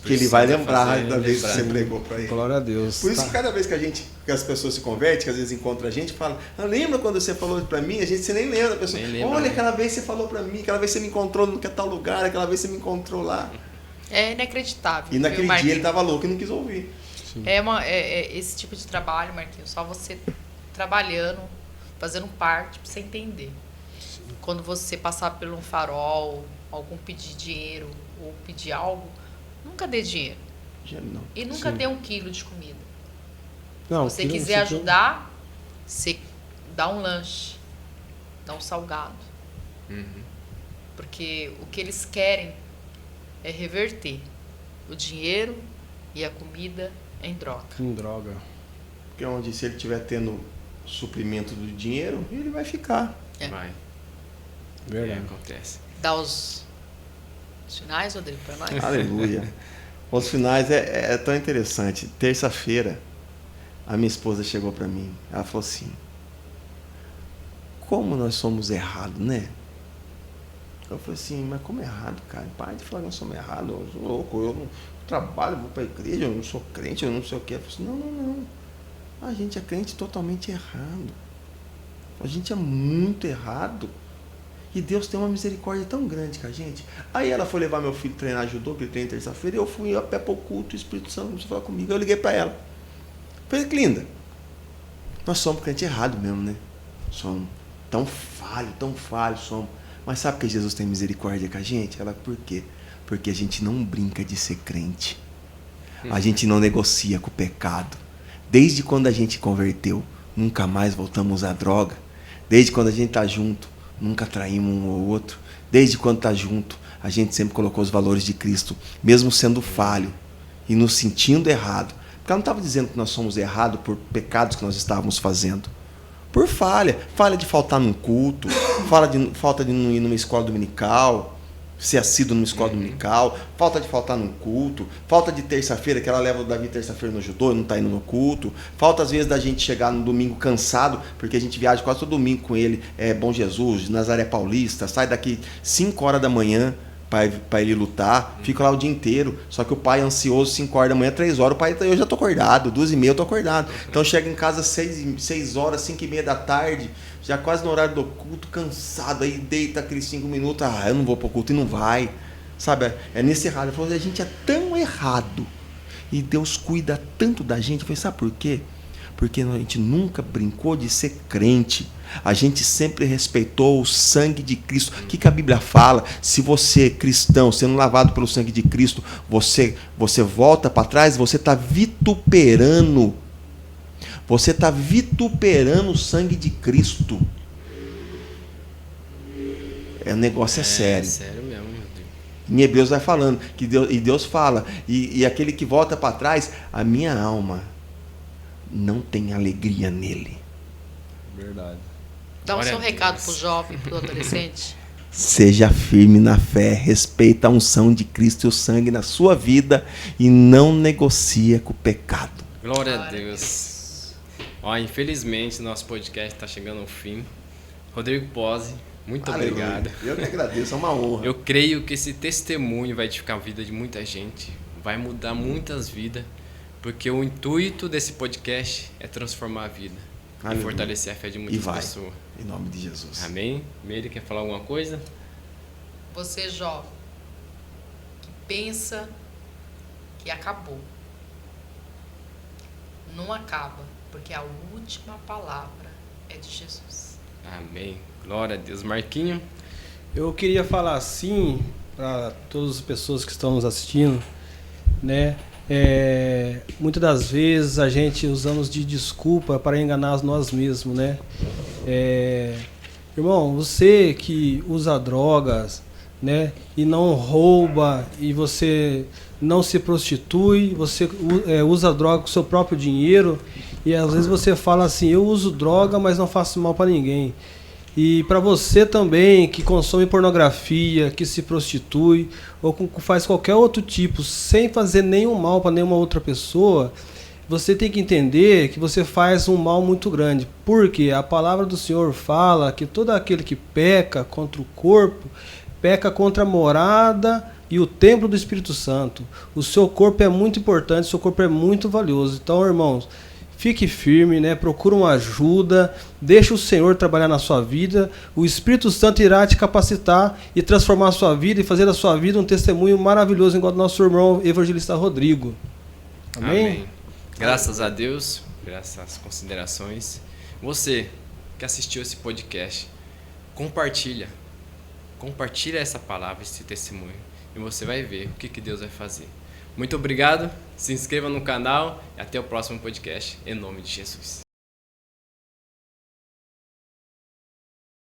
que ele vai lembrar da vez que você pregou para ele. Glória a Deus. Por isso que cada vez que as pessoas se convertem, que às vezes encontram a gente, fala, lembra quando você falou para mim? Você nem lembra da pessoa. Olha, aquela vez você falou para mim, aquela vez você me encontrou no que tal lugar, aquela vez você me encontrou lá. É inacreditável. E naquele dia ele estava louco e não quis ouvir. Esse tipo de trabalho, Marquinhos, só você trabalhando fazendo parte para você entender. Quando você passar por um farol, algum pedir dinheiro ou pedir algo, nunca dê dinheiro. Não. E nunca dê 1 quilo de comida. Não, Se você quiser ajudar, você dá um lanche, dá um salgado. Porque o que eles querem é reverter o dinheiro e a comida em droga. Em droga. Porque onde se ele estiver tendo suprimento do dinheiro, ele vai ficar. Vai. Verdade. Acontece. Dá os finais, Rodrigo, para nós? Aleluia. Os finais é tão interessante. Terça-feira, a minha esposa chegou para mim. Ela falou assim: como nós somos errados, né? Eu falei assim: mas como errado, cara? Para de falar que nós somos errados. Eu sou louco, eu não trabalho, vou para a igreja, eu não sou crente, eu não sei o quê. Eu falei assim: não. A gente é crente totalmente errado. A gente é muito errado. E Deus tem uma misericórdia tão grande com a gente. Aí ela foi levar meu filho treinar judô, que ele treina terça-feira, e eu fui a pé para o culto, o Espírito Santo começou a falar comigo. Eu liguei para ela. Falei: Clinda, nós somos crente errado mesmo, né? Somos tão falho somos. Mas sabe que Jesus tem misericórdia com a gente? Ela: por quê? Porque a gente não brinca de ser crente. A gente não negocia com o pecado. Desde quando a gente converteu, nunca mais voltamos à droga. Desde quando a gente está junto, nunca traímos um ou outro. Desde quando está junto, a gente sempre colocou os valores de Cristo, mesmo sendo falho e nos sentindo errado. Porque ela não estava dizendo que nós somos errados por pecados que nós estávamos fazendo. Por falha de faltar num culto, falta de não ir numa escola dominical, ser assíduo numa escola dominical, falta de faltar num culto, falta de terça-feira, que ela leva o Davi terça-feira no judô e não está indo no culto, falta às vezes da gente chegar no domingo cansado, porque a gente viaja quase todo domingo com ele, Bom Jesus, Nazaré Paulista, sai daqui 5 horas da manhã para ele lutar, fica lá o dia inteiro, só que o pai é ansioso, 5 horas da manhã, 3 horas, o pai, eu já tô acordado, 2h30 eu tô acordado, então chega em casa 6 horas, 5h30 da tarde, já quase no horário do culto, cansado, aí deita aqueles 5 minutos, eu não vou pro culto, e não vai, sabe, é nesse errado. Ele falou: a gente é tão errado, e Deus cuida tanto da gente. Eu falei: sabe por quê? Porque a gente nunca brincou de ser crente. A gente sempre respeitou o sangue de Cristo. O que a Bíblia fala? Se você é cristão, sendo lavado pelo sangue de Cristo, você volta para trás, você está vituperando. Você está vituperando o sangue de Cristo. O negócio é sério. É sério mesmo, meu Deus. Em Hebreus vai falando, que Deus fala, e aquele que volta para trás, a minha alma não tem alegria nele. Verdade. Dá o Glória seu a recado Deus. pro jovem, pro adolescente. Seja firme na fé, respeita a unção de Cristo e o sangue na sua vida e não negocia com o pecado. Glória a Deus. Ó, infelizmente, nosso podcast está chegando ao fim. Rodrigo Pozzi, muito obrigado. Eu que agradeço, é uma honra. Eu creio que esse testemunho vai edificar a vida de muita gente, vai mudar muitas vidas, porque o intuito desse podcast é transformar a vida e fortalecer a fé de muitas pessoas. Em nome de Jesus. Amém? Meire, quer falar alguma coisa? Você, jovem, que pensa que acabou. Não acaba, porque a última palavra é de Jesus. Amém. Glória a Deus. Marquinho? Eu queria falar assim para todas as pessoas que estão nos assistindo, né? Muitas das vezes a gente usamos de desculpa para enganar nós mesmos, né? Irmão, você que usa drogas, né? E não rouba, e você não se prostitui, você usa droga com o seu próprio dinheiro, e às vezes você fala assim: eu uso droga, mas não faço mal para ninguém. E para você também que consome pornografia, que se prostitui ou faz qualquer outro tipo sem fazer nenhum mal para nenhuma outra pessoa, você tem que entender que você faz um mal muito grande. Porque a palavra do Senhor fala que todo aquele que peca contra o corpo, peca contra a morada e o templo do Espírito Santo. O seu corpo é muito importante, o seu corpo é muito valioso. Então, irmãos, fique firme, né? Procura uma ajuda, deixa o Senhor trabalhar na sua vida, o Espírito Santo irá te capacitar e transformar a sua vida e fazer da sua vida um testemunho maravilhoso, igual do nosso irmão evangelista Rodrigo. Amém? Amém. Graças a Deus, graças às considerações. Você que assistiu esse podcast. Compartilha essa palavra, esse testemunho, e você vai ver o que Deus vai fazer. Muito obrigado, se inscreva no canal e até o próximo podcast, em nome de Jesus.